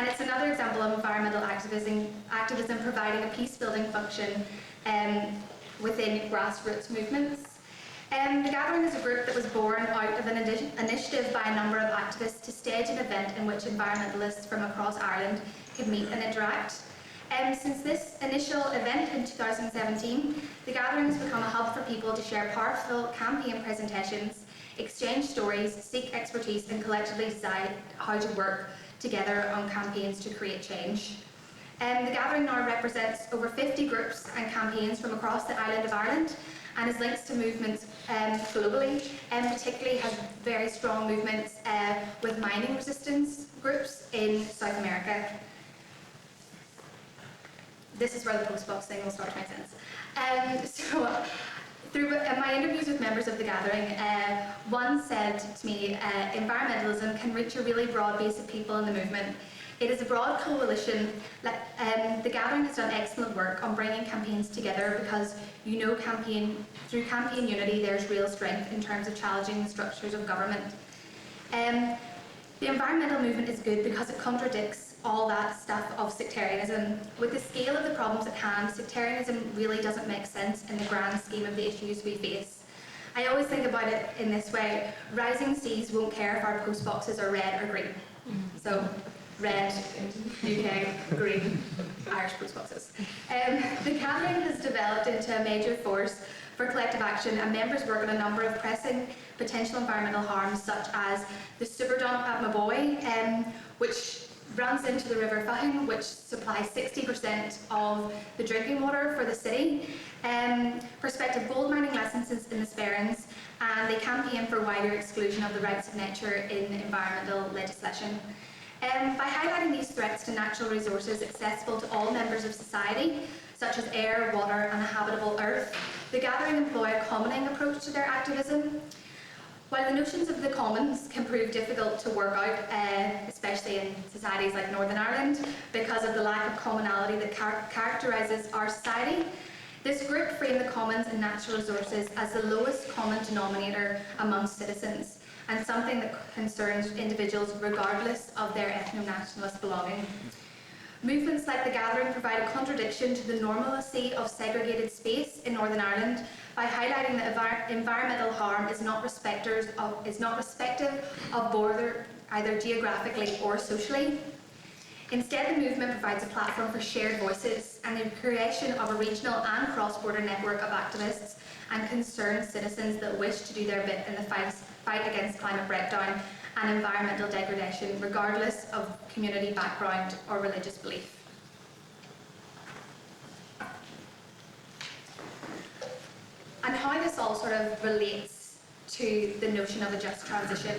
it's another example of environmental activism providing a peace-building function within grassroots movements. The Gathering is a group that was born out of an initiative by a number of activists to stage an event in which environmentalists from across Ireland could meet and interact. Since this initial event in 2017, The Gathering has become a hub for people to share powerful campaign presentations, exchange stories, seek expertise, and collectively decide how to work together on campaigns to create change. The Gathering now represents over 50 groups and campaigns from across the island of Ireland, and is linked to movements globally, and particularly has very strong movements with mining resistance groups in South America. This is where the postbox thing will start to make sense. So, through my interviews with members of The Gathering, one said to me, environmentalism can reach a really broad base of people in the movement. It is a broad coalition. The Gathering has done excellent work on bringing campaigns together because through campaign unity there's real strength in terms of challenging the structures of government. The environmental movement is good because it contradicts all that stuff of sectarianism. With the scale of the problems at hand, sectarianism really doesn't make sense in the grand scheme of the issues we face. I always think about it in this way: rising seas won't care if our post boxes are red or green. So, red, UK, green, Irish post boxes. The gathering has developed into a major force for collective action, and members work on a number of pressing potential environmental harms, such as the super dump at Maboy, which runs into the River Fahin, which supplies 60% of the drinking water for the city, prospective gold mining licences in the Sperrins, and they campaign for wider exclusion of the rights of nature in environmental legislation. By highlighting these threats to natural resources accessible to all members of society, such as air, water and a habitable earth, the gathering employ a commoning approach to their activism. While the notions of the commons can prove difficult to work out, especially in societies like Northern Ireland, because of the lack of commonality that characterises our society, this group frame the commons and natural resources as the lowest common denominator amongst citizens, and something that concerns individuals regardless of their ethno-nationalist belonging. Movements like the Gathering provide a contradiction to the normalcy of segregated space in Northern Ireland by highlighting that environmental harm is not respective of border, either geographically or socially. Instead, the movement provides a platform for shared voices and the creation of a regional and cross-border network of activists and concerned citizens that wish to do their bit in the fight against climate breakdown and environmental degradation, regardless of community background or religious belief. And how this all sort of relates to the notion of a just transition.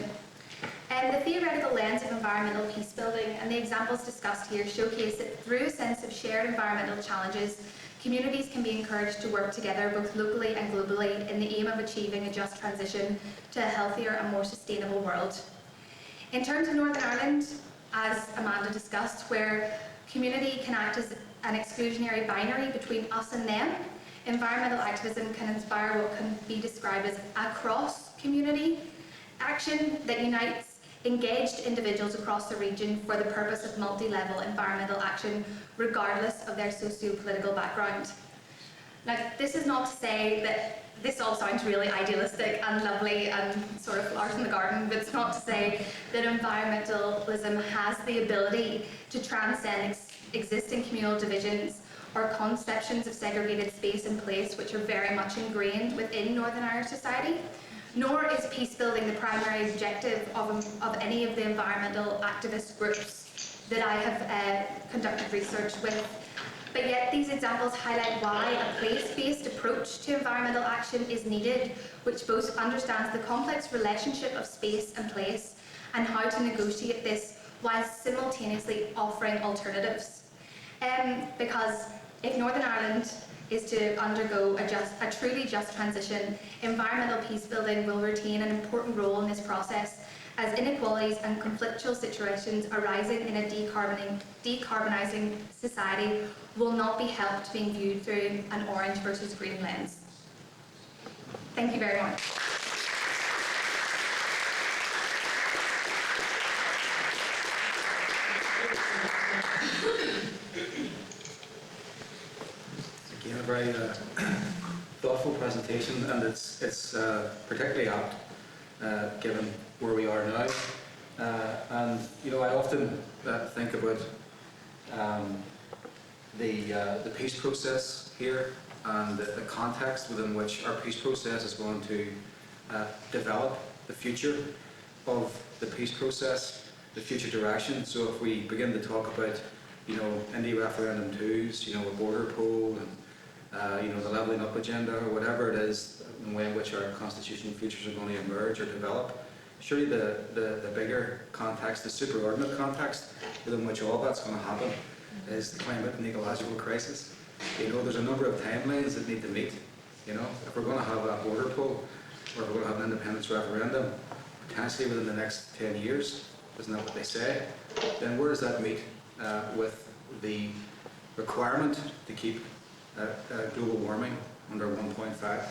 The theoretical lens of environmental peace building and the examples discussed here showcase that through a sense of shared environmental challenges, communities can be encouraged to work together both locally and globally in the aim of achieving a just transition to a healthier and more sustainable world. In terms of Northern Ireland, as Amanda discussed, where community can act as an exclusionary binary between us and them, environmental activism can inspire what can be described as a cross-community action that unites engaged individuals across the region for the purpose of multi-level environmental action, regardless of their socio-political background. Now, this is not to say that this all sounds really idealistic and lovely and sort of flowers in the garden, but it's not to say that environmentalism has the ability to transcend existing communal divisions or conceptions of segregated space and place, which are very much ingrained within Northern Irish society. Nor is peace building the primary objective of any of the environmental activist groups that I have conducted research with. But yet these examples highlight why a place-based approach to environmental action is needed, which both understands the complex relationship of space and place and how to negotiate this while simultaneously offering alternatives. Because if Northern Ireland is to undergo a truly just transition, environmental peace building will retain an important role in this process, as inequalities and conflictual situations arising in a decarbonising society will not be helped being viewed through an orange versus green lens. Thank you very much. Again, a very thoughtful presentation, and it's particularly apt given where we are now. And you know, I often think about the peace process here and the context within which our peace process is going to develop the future of the peace process, the future direction. So if we begin to talk about, you know, Indie Referendum 2s, you know, a border poll, and you know, the levelling up agenda, or whatever it is, the way in which our constitutional futures are going to emerge or develop, surely the bigger context, the superordinate context within which all that's going to happen is the climate and ecological crisis. You know, there's a number of timelines that need to meet. You know, if we're going to have a border poll, or if we're going to have an independence referendum, potentially within the next 10 years, isn't that what they say? Then where does that meet with the requirement to keep global warming under 1.5?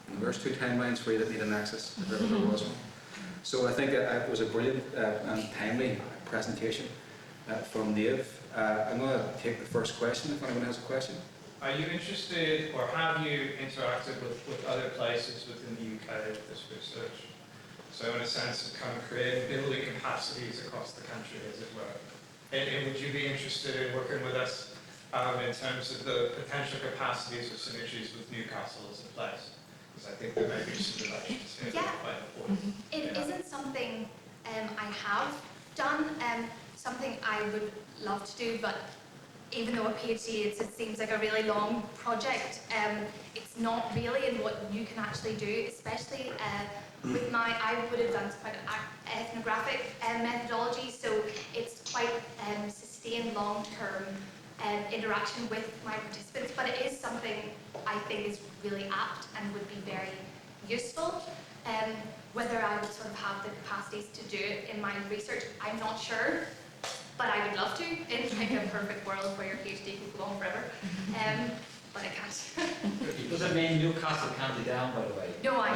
And there's two timelines for you that need a nexus, if ever there was one. So I think it was a brilliant and timely presentation from Niamh. I'm going to take the first question, if anyone has a question. are you interested or have you interacted with other places within the UK with this research? So in a sense of kind of building capacities across the country, as it were. And would you be interested in working with us in terms of the potential capacities or synergies with Newcastle as a place? Because I think there may be some relations here that are quite important. It isn't something I have done, something I would love to do, but even though a PhD it seems like a really long project, it's not really in what you can actually do, especially with I would advance quite ethnographic methodology, so it's quite sustained long-term interaction with my participants, but it is something I think is really apt and would be very useful. Whether I would sort of have the capacities to do it in my research, I'm not sure, but I would love to in like a perfect world where your PhD could go on forever, but I can't. Doesn't mean Newcastle can't be down, by the way. No, I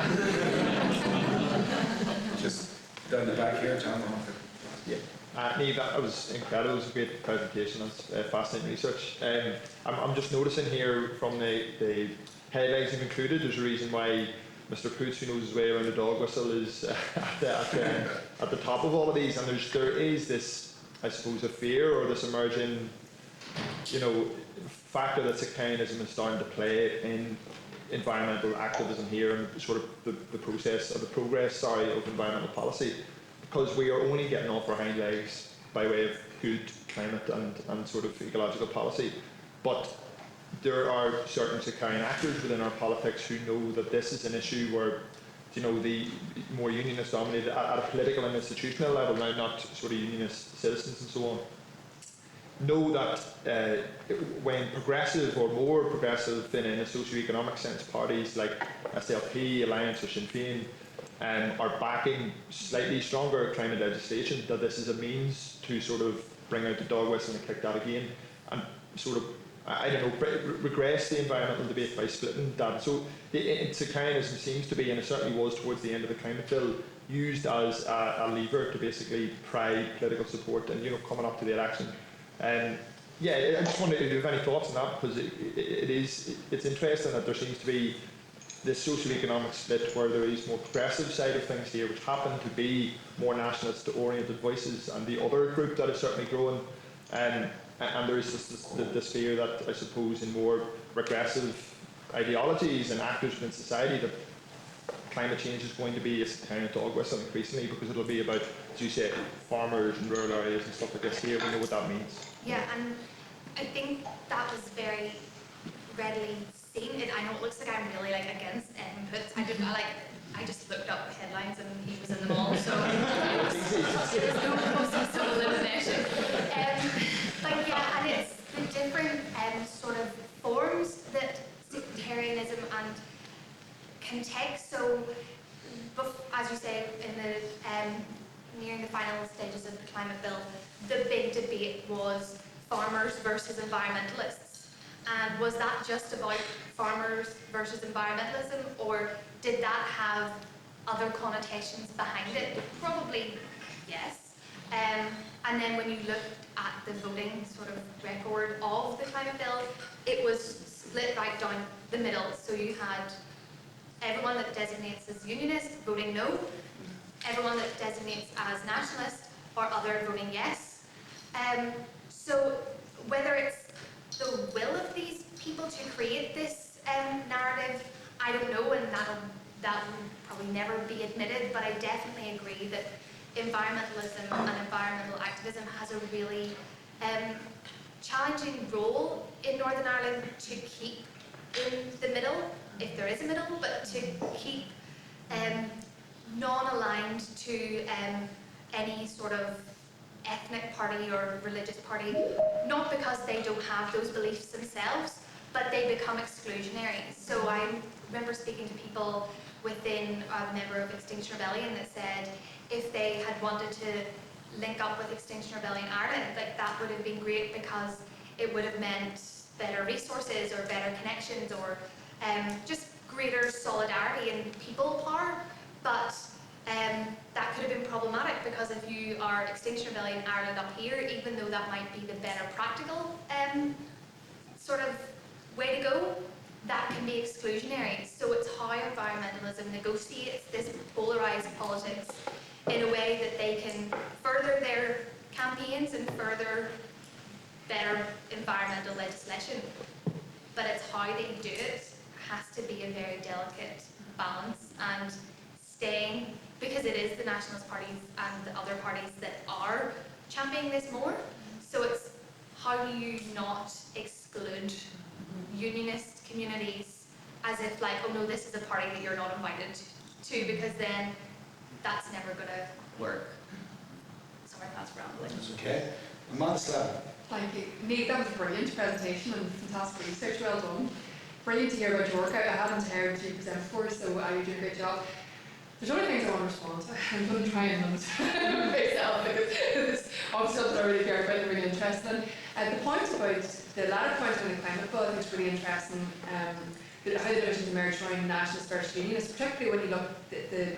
Just down the back here, John. Yeah. Niamh, that was incredible. It was a great presentation. That's fascinating research. I'm just noticing here from the headlines you've included, there's a reason why Mr. Poots, who knows his way around a dog whistle, is at the top of all of these. And there is this, I suppose, a fear or this emerging, factor that sectarianism is starting to play in environmental activism here and sort of the process or the progress, of environmental policy, because we are only getting off our hind legs by way of good climate and sort of ecological policy. But there are certain sectarian actors within our politics who know that this is an issue where, the more unionist dominated at a political and institutional level, now not sort of unionist citizens and so on, know that when progressive or more progressive in a socio-economic sense parties like SDLP, Alliance or Sinn Féin are backing slightly stronger climate legislation, that this is a means to sort of bring out the dog whistle and kick that again and sort of, regress the environmental debate by splitting that. So sectarianism seems to be, and it certainly was towards the end of the climate bill, used as a lever to basically pry political support and coming up to the election. I just wondered if you have any thoughts on that, because it's interesting that there seems to be this socio-economic split where there is more progressive side of things here, which happen to be more nationalist-oriented voices, and the other group that is certainly growing. And there is this fear that, I suppose, in more regressive ideologies and actors within society, that climate change is going to be a sectarian dog whistle increasingly, because it'll be about, as you say, farmers and rural areas and stuff like this here. We know what that means. Yeah, and I think that was very readily seen. I know it looks like I'm really against inputs. I just looked up headlines and he was in them all, so there was no process of elimination. But yeah, and it's the different sort of forms that sectarianism can take. So, as you say, in the nearing the final stages of the climate bill, the big debate was farmers versus environmentalists. And was that just about farmers versus environmentalism, or did that have other connotations behind it? Probably yes. And then when you looked at the voting sort of record of the climate bill, it was split right down the middle. So you had everyone that designates as unionist voting no, everyone that designates as nationalist or other voting yes. So whether it's the will of these people to create this narrative, I don't know, and that will probably never be admitted, but I definitely agree that environmentalism and environmental activism has a really challenging role in Northern Ireland to keep in the middle, if there is a middle, but to keep non-aligned to any sort of ethnic party or religious party, not because they don't have those beliefs themselves, but they become exclusionary. So I remember speaking to people within a member of Extinction Rebellion that said if they had wanted to link up with Extinction Rebellion Ireland, that would have been great because it would have meant better resources or better connections or just greater solidarity and people power. But that could have been problematic because if you are Extinction Rebellion Ireland up here, even though that might be the better practical sort of way to go, that can be exclusionary. So it's how environmentalism negotiates this polarised politics in a way that they can further their campaigns and further better environmental legislation. But it's how they do it has to be a very delicate balance, and staying, because it is the Nationalist parties and the other parties that are championing this more. So it's how do you not exclude unionist communities as if like, oh no, this is a party that you're not invited to, because then that's never going to work. Sorry, that's rambling. That's okay. Amanda Slab. Thank you. Niamh, that was a brilliant presentation and fantastic research, well done. Brilliant to hear about your work. I hadn't heard you present before, so you did a great job. There's only things I want to respond to. I'm going to try and limit myself because it's obviously something I really care about and really interested in. The point about, the latter point on the climate bill, I think is really interesting, how the divisions emerged around nationalist versus unionist, particularly when you look at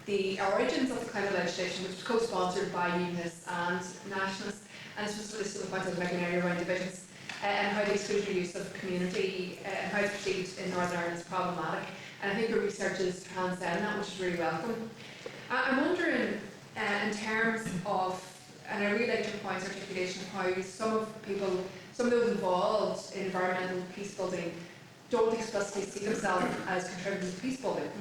the origins of the climate legislation, which was co-sponsored by unionists and nationalists, and this was really some of the points I was making earlier around divisions, and how the exclusionary use of community and how it's perceived in Northern Ireland is problematic. And I think the research is transcending that, which is really welcome. I'm wondering, in terms of, and I really liked your points articulation of how some of those involved in environmental peace building don't explicitly see themselves as contributing to peace building.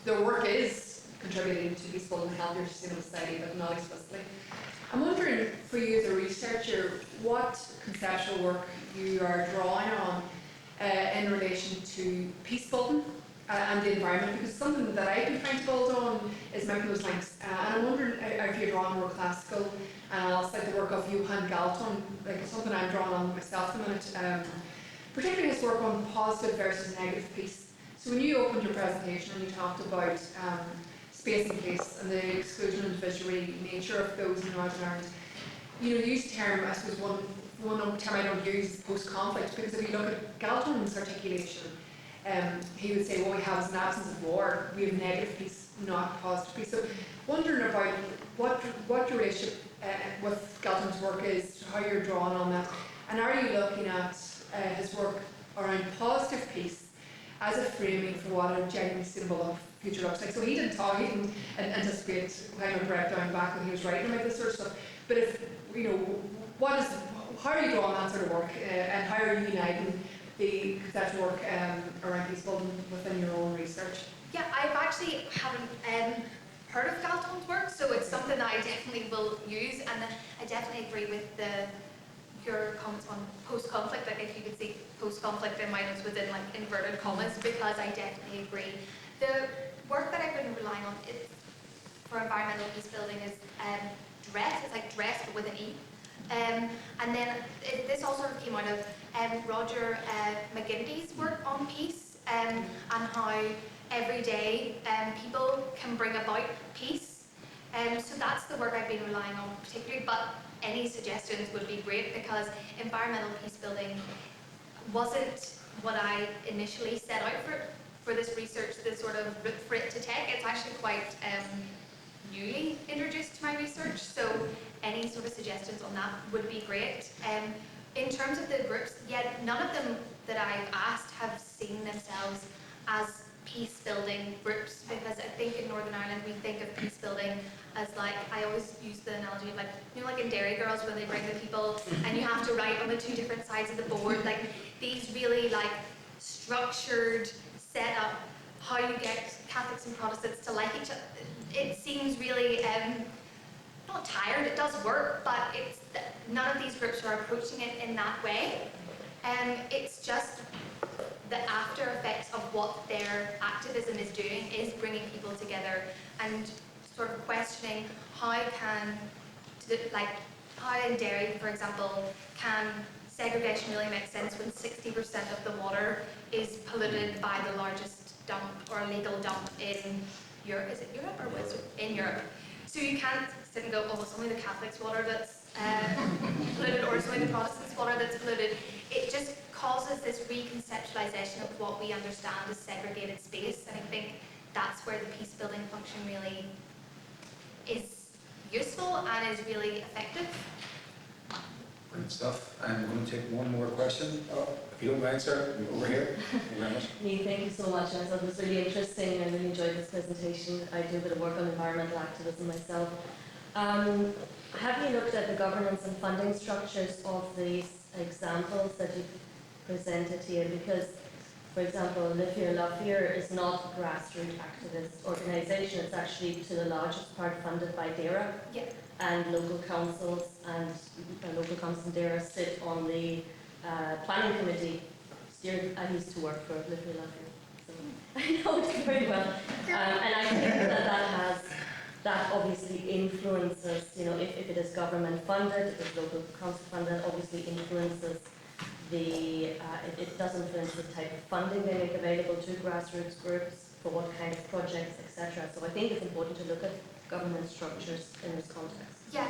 Their work is contributing to peace building and healthier, sustainable society, but not explicitly. I'm wondering, for you as a researcher, what conceptual work you are drawing on in relation to peace building and the environment, because something that I've been trying to build on is making those links. And I'm wondering if you're drawing more classical analysis, like the work of Johan Galton, like it's something I'm drawing on myself in a minute, particularly his work on positive versus negative peace. So when you opened your presentation and you talked about space and place and the exclusion and divisory nature of those in Northern Ireland, you used the term, I suppose one term I don't use is post-conflict, because if you look at Galton's articulation, he would say what we have is an absence of war, we have negative peace, not positive peace. So wondering about what your relationship with Galton's work is, how you're drawn on that, and are you looking at his work around positive peace as a framing for what a genuine symbol of future looks like? So he didn't anticipate climate breakdown back when he was writing about this sort of stuff, but if, how are you drawing that sort of work, and how are you uniting that work around peace building within your own research? Yeah, I've actually haven't heard of Galton's work, so it's something that I definitely will use, and I definitely agree with your comments on post-conflict. Like if you could see post-conflict in my notes within like inverted commas, because I definitely agree. The work that I've been relying on for environmental peace building is DRESS. It's like dress but with an E. And then this all sort of came out of Roger McGinty's work on peace, and how every day people can bring about peace. So that's the work I've been relying on particularly, but any suggestions would be great, because environmental peace building wasn't what I initially set out for this research, the sort of route for it to take. It's actually quite newly introduced to my research, so any sort of suggestions on that would be great. In terms of the groups, none of them that I've asked have seen themselves as peace building groups, because I think in Northern Ireland we think of peace building as like, I always use the analogy of like, like in Dairy Girls when they bring the people and you have to write on the two different sides of the board, like these really like structured set up how you get Catholics and Protestants to like each other. It seems really not tired, it does work, but none of these groups are approaching it in that way. It's just the after effects of what their activism is doing is bringing people together and sort of questioning how in Derry, for example, can segregation really make sense when 60% of the water is polluted by the largest dump or illegal dump in Europe? Is it Europe or was it in Europe? So you can't sit and go, oh, it's only the Catholics' water that's polluted, or it's only the Protestants' water that's polluted. It just causes this reconceptualization of what we understand as segregated space, and I think that's where the peace building function really is useful and is really effective. Good stuff. I'm going to take one more question. If you don't mind, sir, over here. Thank you very much. Niamh, thank you so much. I thought it was really interesting. I really enjoyed this presentation. I do a bit of work on environmental activism myself. Have you looked at the governance and funding structures of these examples that you've presented here? Because, for example, Live Here, Love Here is not a grassroots activist organisation. It's actually, to the largest part, funded by DAERA. Yeah. And local councils and DAERA sit on the planning committee. I used to work for Live Here, Love Here, so I know it very well. And I think that obviously influences, you know, if it is government funded, if it's local council funded, obviously influences it does influence the type of funding they make available to grassroots groups for what kind of projects, etc. So I think it's important to look at government structures in this context. Yeah,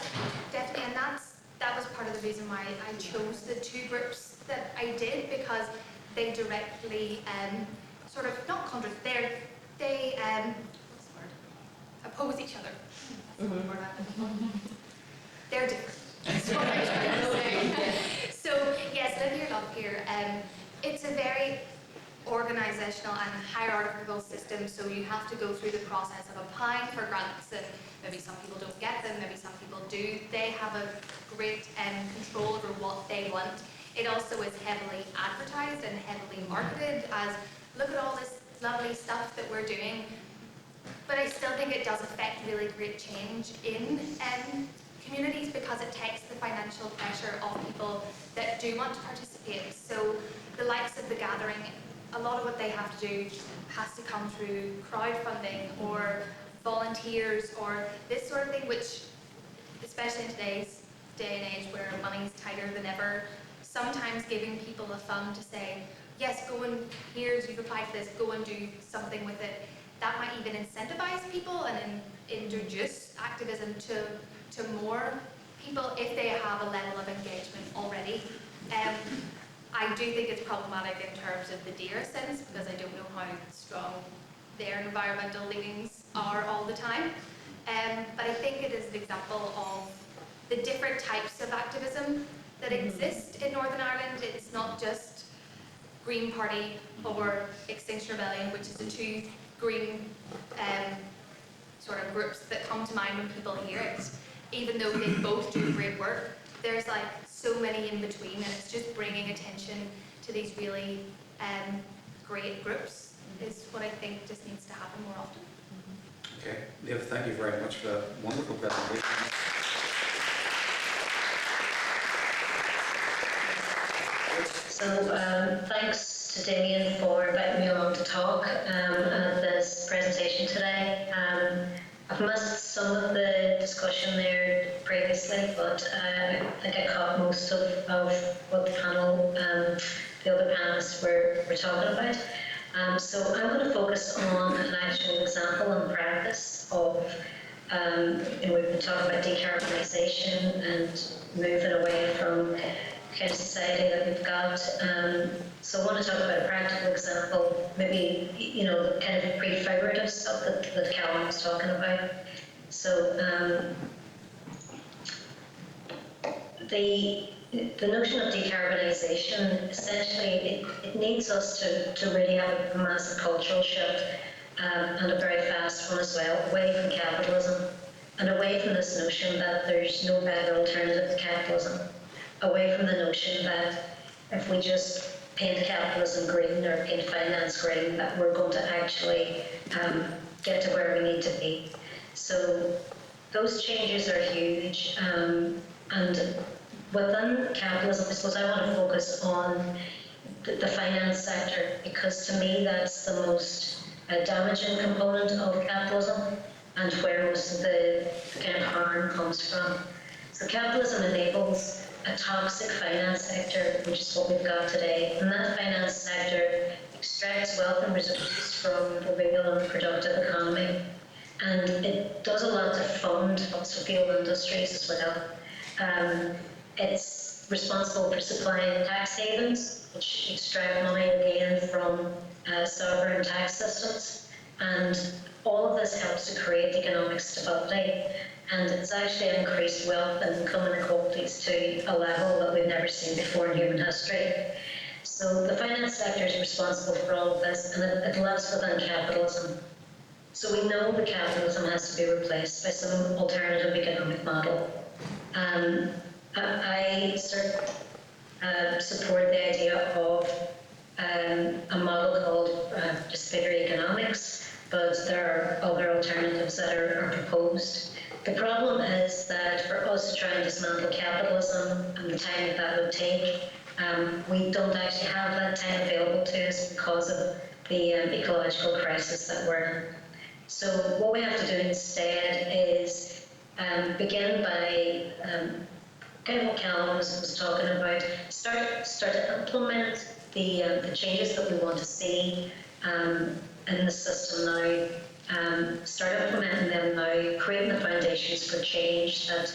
definitely, and that was part of the reason why I chose the two groups that I did, because they directly sort of not contradict, they what's the word? Oppose each other. That's the word I'm looking for. They're different. That's what I'm trying to say. So yes, Live Here, Love Here. It's a very organisational and hierarchical system, so you have to go through the process of applying for grants, and maybe some people don't get them, maybe some people do. They have a great control over what they want. It also is heavily advertised and heavily marketed as, look at all this lovely stuff that we're doing. But I still think it does affect really great change in communities, because it takes the financial pressure off people that do want to participate. So the likes of the gathering, a lot of what they have to do has to come through crowdfunding or volunteers or this sort of thing, which, especially in today's day and age where money's tighter than ever, sometimes giving people a fund to say, yes, go and you've applied for this, go and do something with it. That might even incentivize people and introduce activism to more people if they have a level of engagement already. I do think it's problematic in terms of the DAERA sense, because I don't know how strong their environmental leanings are all the time. But I think it is an example of the different types of activism that exist in Northern Ireland. It's not just Green Party or Extinction Rebellion, which is the two green sort of groups that come to mind when people hear it. Even though they both do great work, there's like so many in between, and it's just bringing attention to these really great groups is what I think just needs to happen more often. Okay, Niamh, thank you very much for that wonderful presentation. So thanks to Damian for inviting me on to talk at this presentation today. I've missed some of the discussion there previously, but I think I caught most of what the panel, the other panelists were talking about. So I'm going to focus on an actual example and practice of, we've been talking about decarbonisation and moving away from the kind of society that we've got. So I want to talk about a practical example, maybe, you know, the kind of prefigurative stuff that Calum was talking about. So the notion of decarbonisation, essentially, it needs us to really have a massive cultural shift, and a very fast one as well, away from capitalism, and away from this notion that there's no better alternative to capitalism, away from the notion that if we just paint capitalism green or paint finance green, that we're going to actually get to where we need to be. So those changes are huge, and within capitalism, I suppose I want to focus on the finance sector, because to me that's the most damaging component of capitalism and where most of the kind of harm comes from. So capitalism enables a toxic finance sector, which is what we've got today, and that finance sector extracts wealth and resources from the real and productive economy, and it does a lot to fund fossil fuel industries as well. It's responsible for supplying tax havens, which extract money again from sovereign tax systems, and All of this helps to create economic stability, and it's actually increased wealth and income inequalities to a level that we've never seen before in human history. So the finance sector is responsible for all of this, and it lives within capitalism. So we know that capitalism has to be replaced by some alternative economic model. I support the idea of a model called participatory economics, but there are other alternatives that are proposed. The problem is that for us to try and dismantle capitalism and the time that would take, we don't actually have that time available to us because of the ecological crisis that we're in. So what we have to do instead is begin by kind of what Calum was talking about, start to implement the changes that we want to see in the system now. Start implementing them now, creating the foundations for change that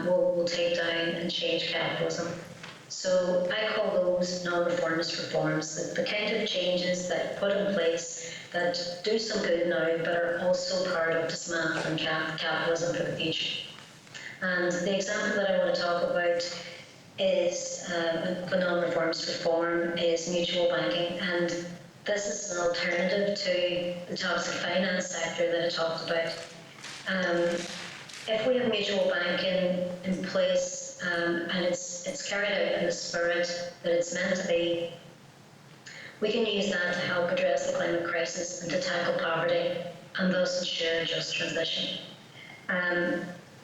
will take down and change capitalism. So I call those non-reformist reforms, the kind of changes that put in place that do some good now, but are also part of dismantling capitalism for the future. And the example that I want to talk about is the non-reformist reform is mutual banking, and this is an alternative to the toxic finance sector that I talked about. If we have mutual banking in place and it's carried out in the spirit that it's meant to be, we can use that to help address the climate crisis and to tackle poverty and thus ensure a just transition.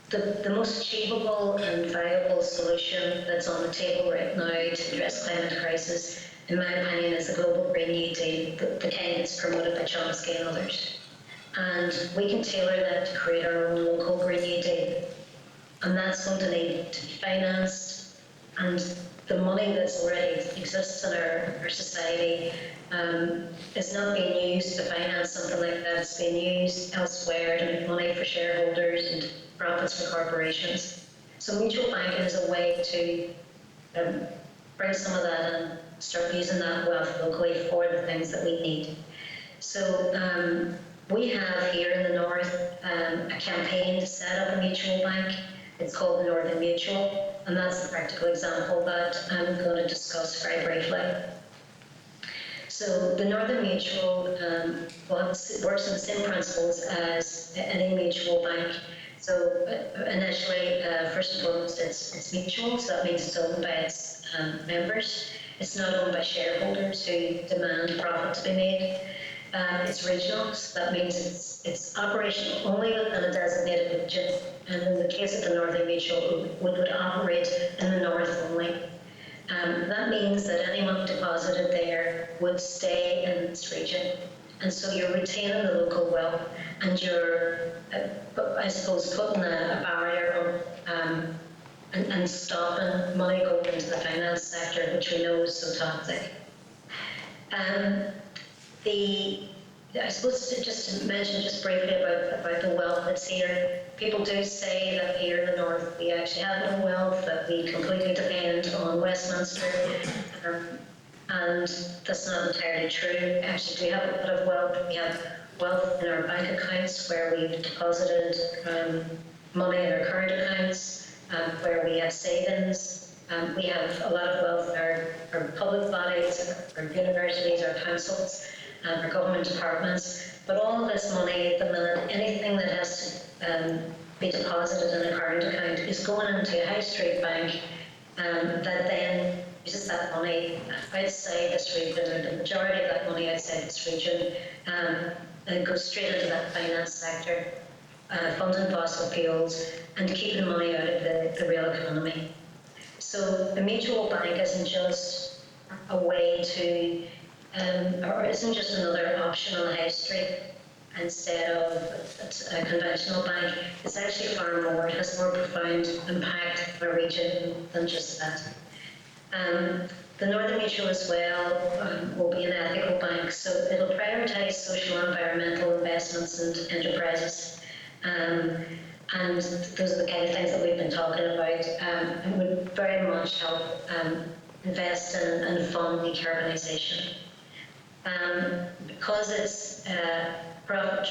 The most achievable and viable solution that's on the table right now to address climate crisis, in my opinion, is the global Green New Deal, the kind that's promoted by Chomsky and others. And we can tailor that to create our own local Green New Deal. And that's going to need to be financed, and the money that's already exists in our society is not being used to finance something like that. It's being used elsewhere to make money for shareholders and profits for corporations. So mutual banking is a way to bring some of that and start using that wealth locally for the things that we need. So we have here in the north a campaign to set up a mutual bank. It's called the Northern Mutual, and that's the practical example that I'm going to discuss very briefly. So the Northern Mutual works on the same principles as any mutual bank. So initially, first and foremost, it's mutual, so that means it's owned by its members. It's not owned by shareholders who demand profit to be made. It's regional, so that means it's operational only within a designated region. And in the case of the Northern Mutual, it would operate in the north only. That means that any money deposited there would stay in its region. And so you're retaining the local wealth, and you're, I suppose, putting a barrier on and stopping money going into the finance sector, which we know is so toxic. I suppose just to mention just briefly about the wealth that's here. People do say that here in the north we actually have no wealth, that we completely depend on Westminster, and that's not entirely true. We actually do have a bit of wealth. We have wealth in our bank accounts where we've deposited money in our current accounts, where we have savings. We have a lot of wealth in our public bodies, our universities, our councils, our government departments. But all of this money at the minute, anything that has to be deposited in a current account is going into a high street bank that then uses that money outside this region, or the majority of that money outside this region, and goes straight into that finance sector, funding fossil fuels and keeping money out of the real economy. So the mutual bank isn't just a way to, or isn't just another option on the high street instead of a conventional bank. It's actually far more. It has more profound impact on a region than just that. The Northern Mutual as well will be an ethical bank, so it'll prioritise social and environmental investments and enterprises. And those are the kind of things that we've been talking about, and would very much help invest in and fund decarbonisation. Because it's profit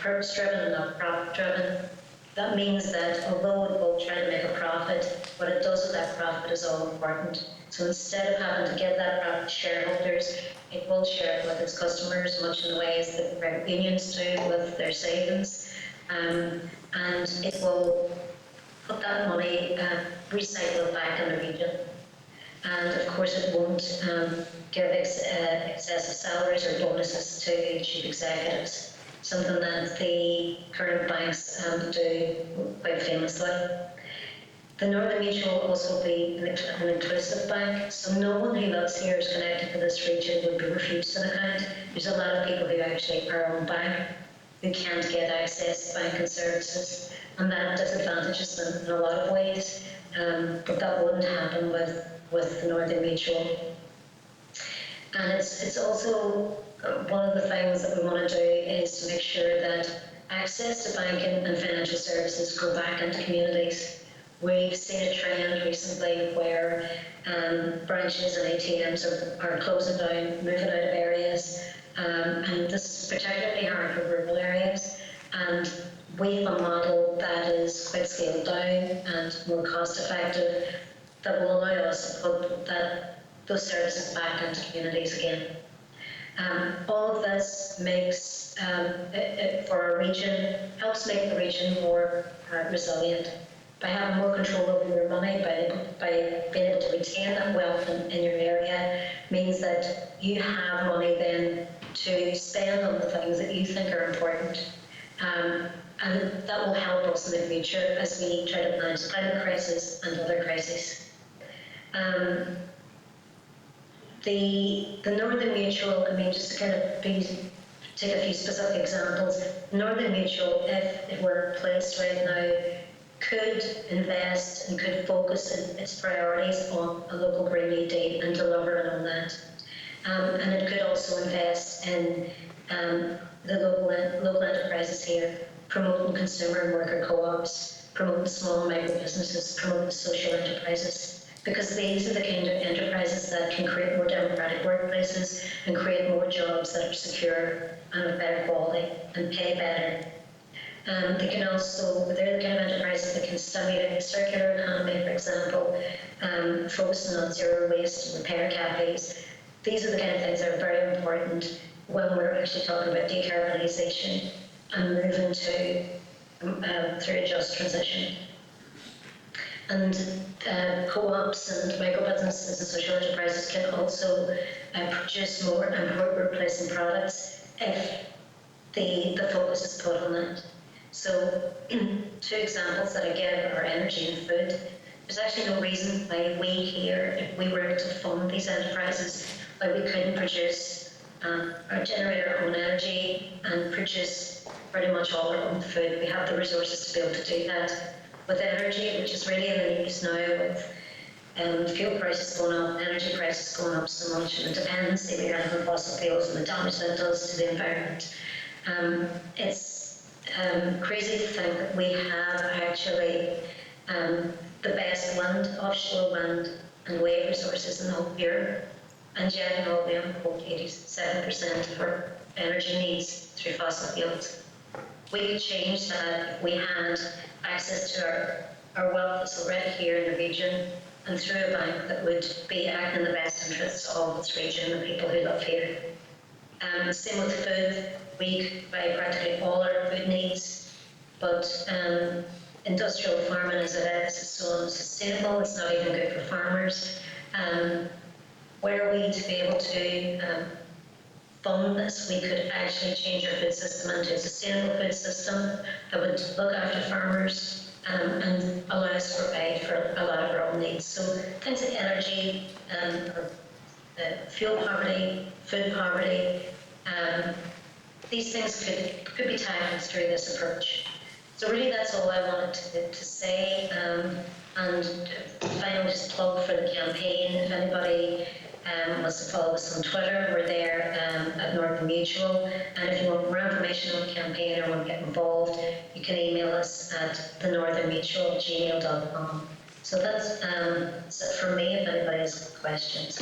purpose-driven and not profit-driven. That means that although it will try to make a profit, what it does with that profit is all important. So instead of having to give that profit to shareholders, it will share it with its customers, much in the ways that credit unions do with their savings, and it will put that money, recycle it back in the region. And of course it won't give excessive salaries or bonuses to chief executives, something that the current banks do quite famously. The Northern Mutual will also be an inclusive bank, so no one who lives here is connected to this region would be refused an account. There's a lot of people who actually are on bank who can't get access to banking services, and that disadvantages them in a lot of ways, but that wouldn't happen with the Northern Mutual. And it's also one of the things that we want to do is to make sure that access to banking and financial services go back into communities. We've seen a trend recently where branches and ATMs are closing down, moving out of areas, and this is particularly hard for rural areas. And we have a model that is quite scaled down and more cost effective that will allow us to put those services back into communities again. All of this makes for our region, helps make the region more resilient. By having more control over your money, by being able to retain that wealth in your area, means that you have money then to spend on the things that you think are important. And that will help us in the future as we try to manage the climate crisis and other crises. The Northern Mutual, I mean, just to kind of take a few specific examples, Northern Mutual, if it were placed right now, could invest and could focus its priorities on a local Green New Deal and delivering on that. And it could also invest in the local enterprises here, promoting consumer and worker co-ops, promoting small and micro businesses, promoting social enterprises, because these are the kind of enterprises that can create more democratic workplaces and create more jobs that are secure and of better quality and pay better. They can also, they're the kind of enterprises that can stimulate the circular economy, for example, focusing on zero waste and repair cafes. These are the kind of things that are very important when we're actually talking about decarbonisation and moving to through a just transition. And co-ops and micro-businesses and social enterprises can also produce more and replacing products if the focus is put on that. So, two examples that I give are energy and food. There's actually no reason why we here, if we were to fund these enterprises, why we couldn't produce or generate our own energy and produce pretty much all our own food. We have the resources to be able to do that. With energy, which is really in the news now, with fuel prices going up, energy prices going up so much, and the dependency we have on fossil fuels and the damage that does to the environment, it's crazy to think that we have actually the best wind, offshore wind and wave resources in the whole of Europe, and yet we import 87% of our energy needs through fossil fuels. We could change that if we had access to our wealth that's already here in the region and through a bank that would be acting in the best interests of this region and the people who live here. Same with food. We buy practically all our food needs, but industrial farming as it is so unsustainable. It's not even good for farmers. Were we to be able to fund this, we could actually change our food system into a sustainable food system that would look after farmers and allow us to provide for a lot of our own needs. So things like energy, or fuel poverty, food poverty, these things could be tackled through this approach. So really that's all I wanted to say. And finally, just plug for the campaign. If anybody wants to follow us on Twitter, we're there at Northern Mutual. And if you want more information on the campaign or want to get involved, you can email us at thenorthernmutual@gmail.com. So that's it for me, if anybody has questions.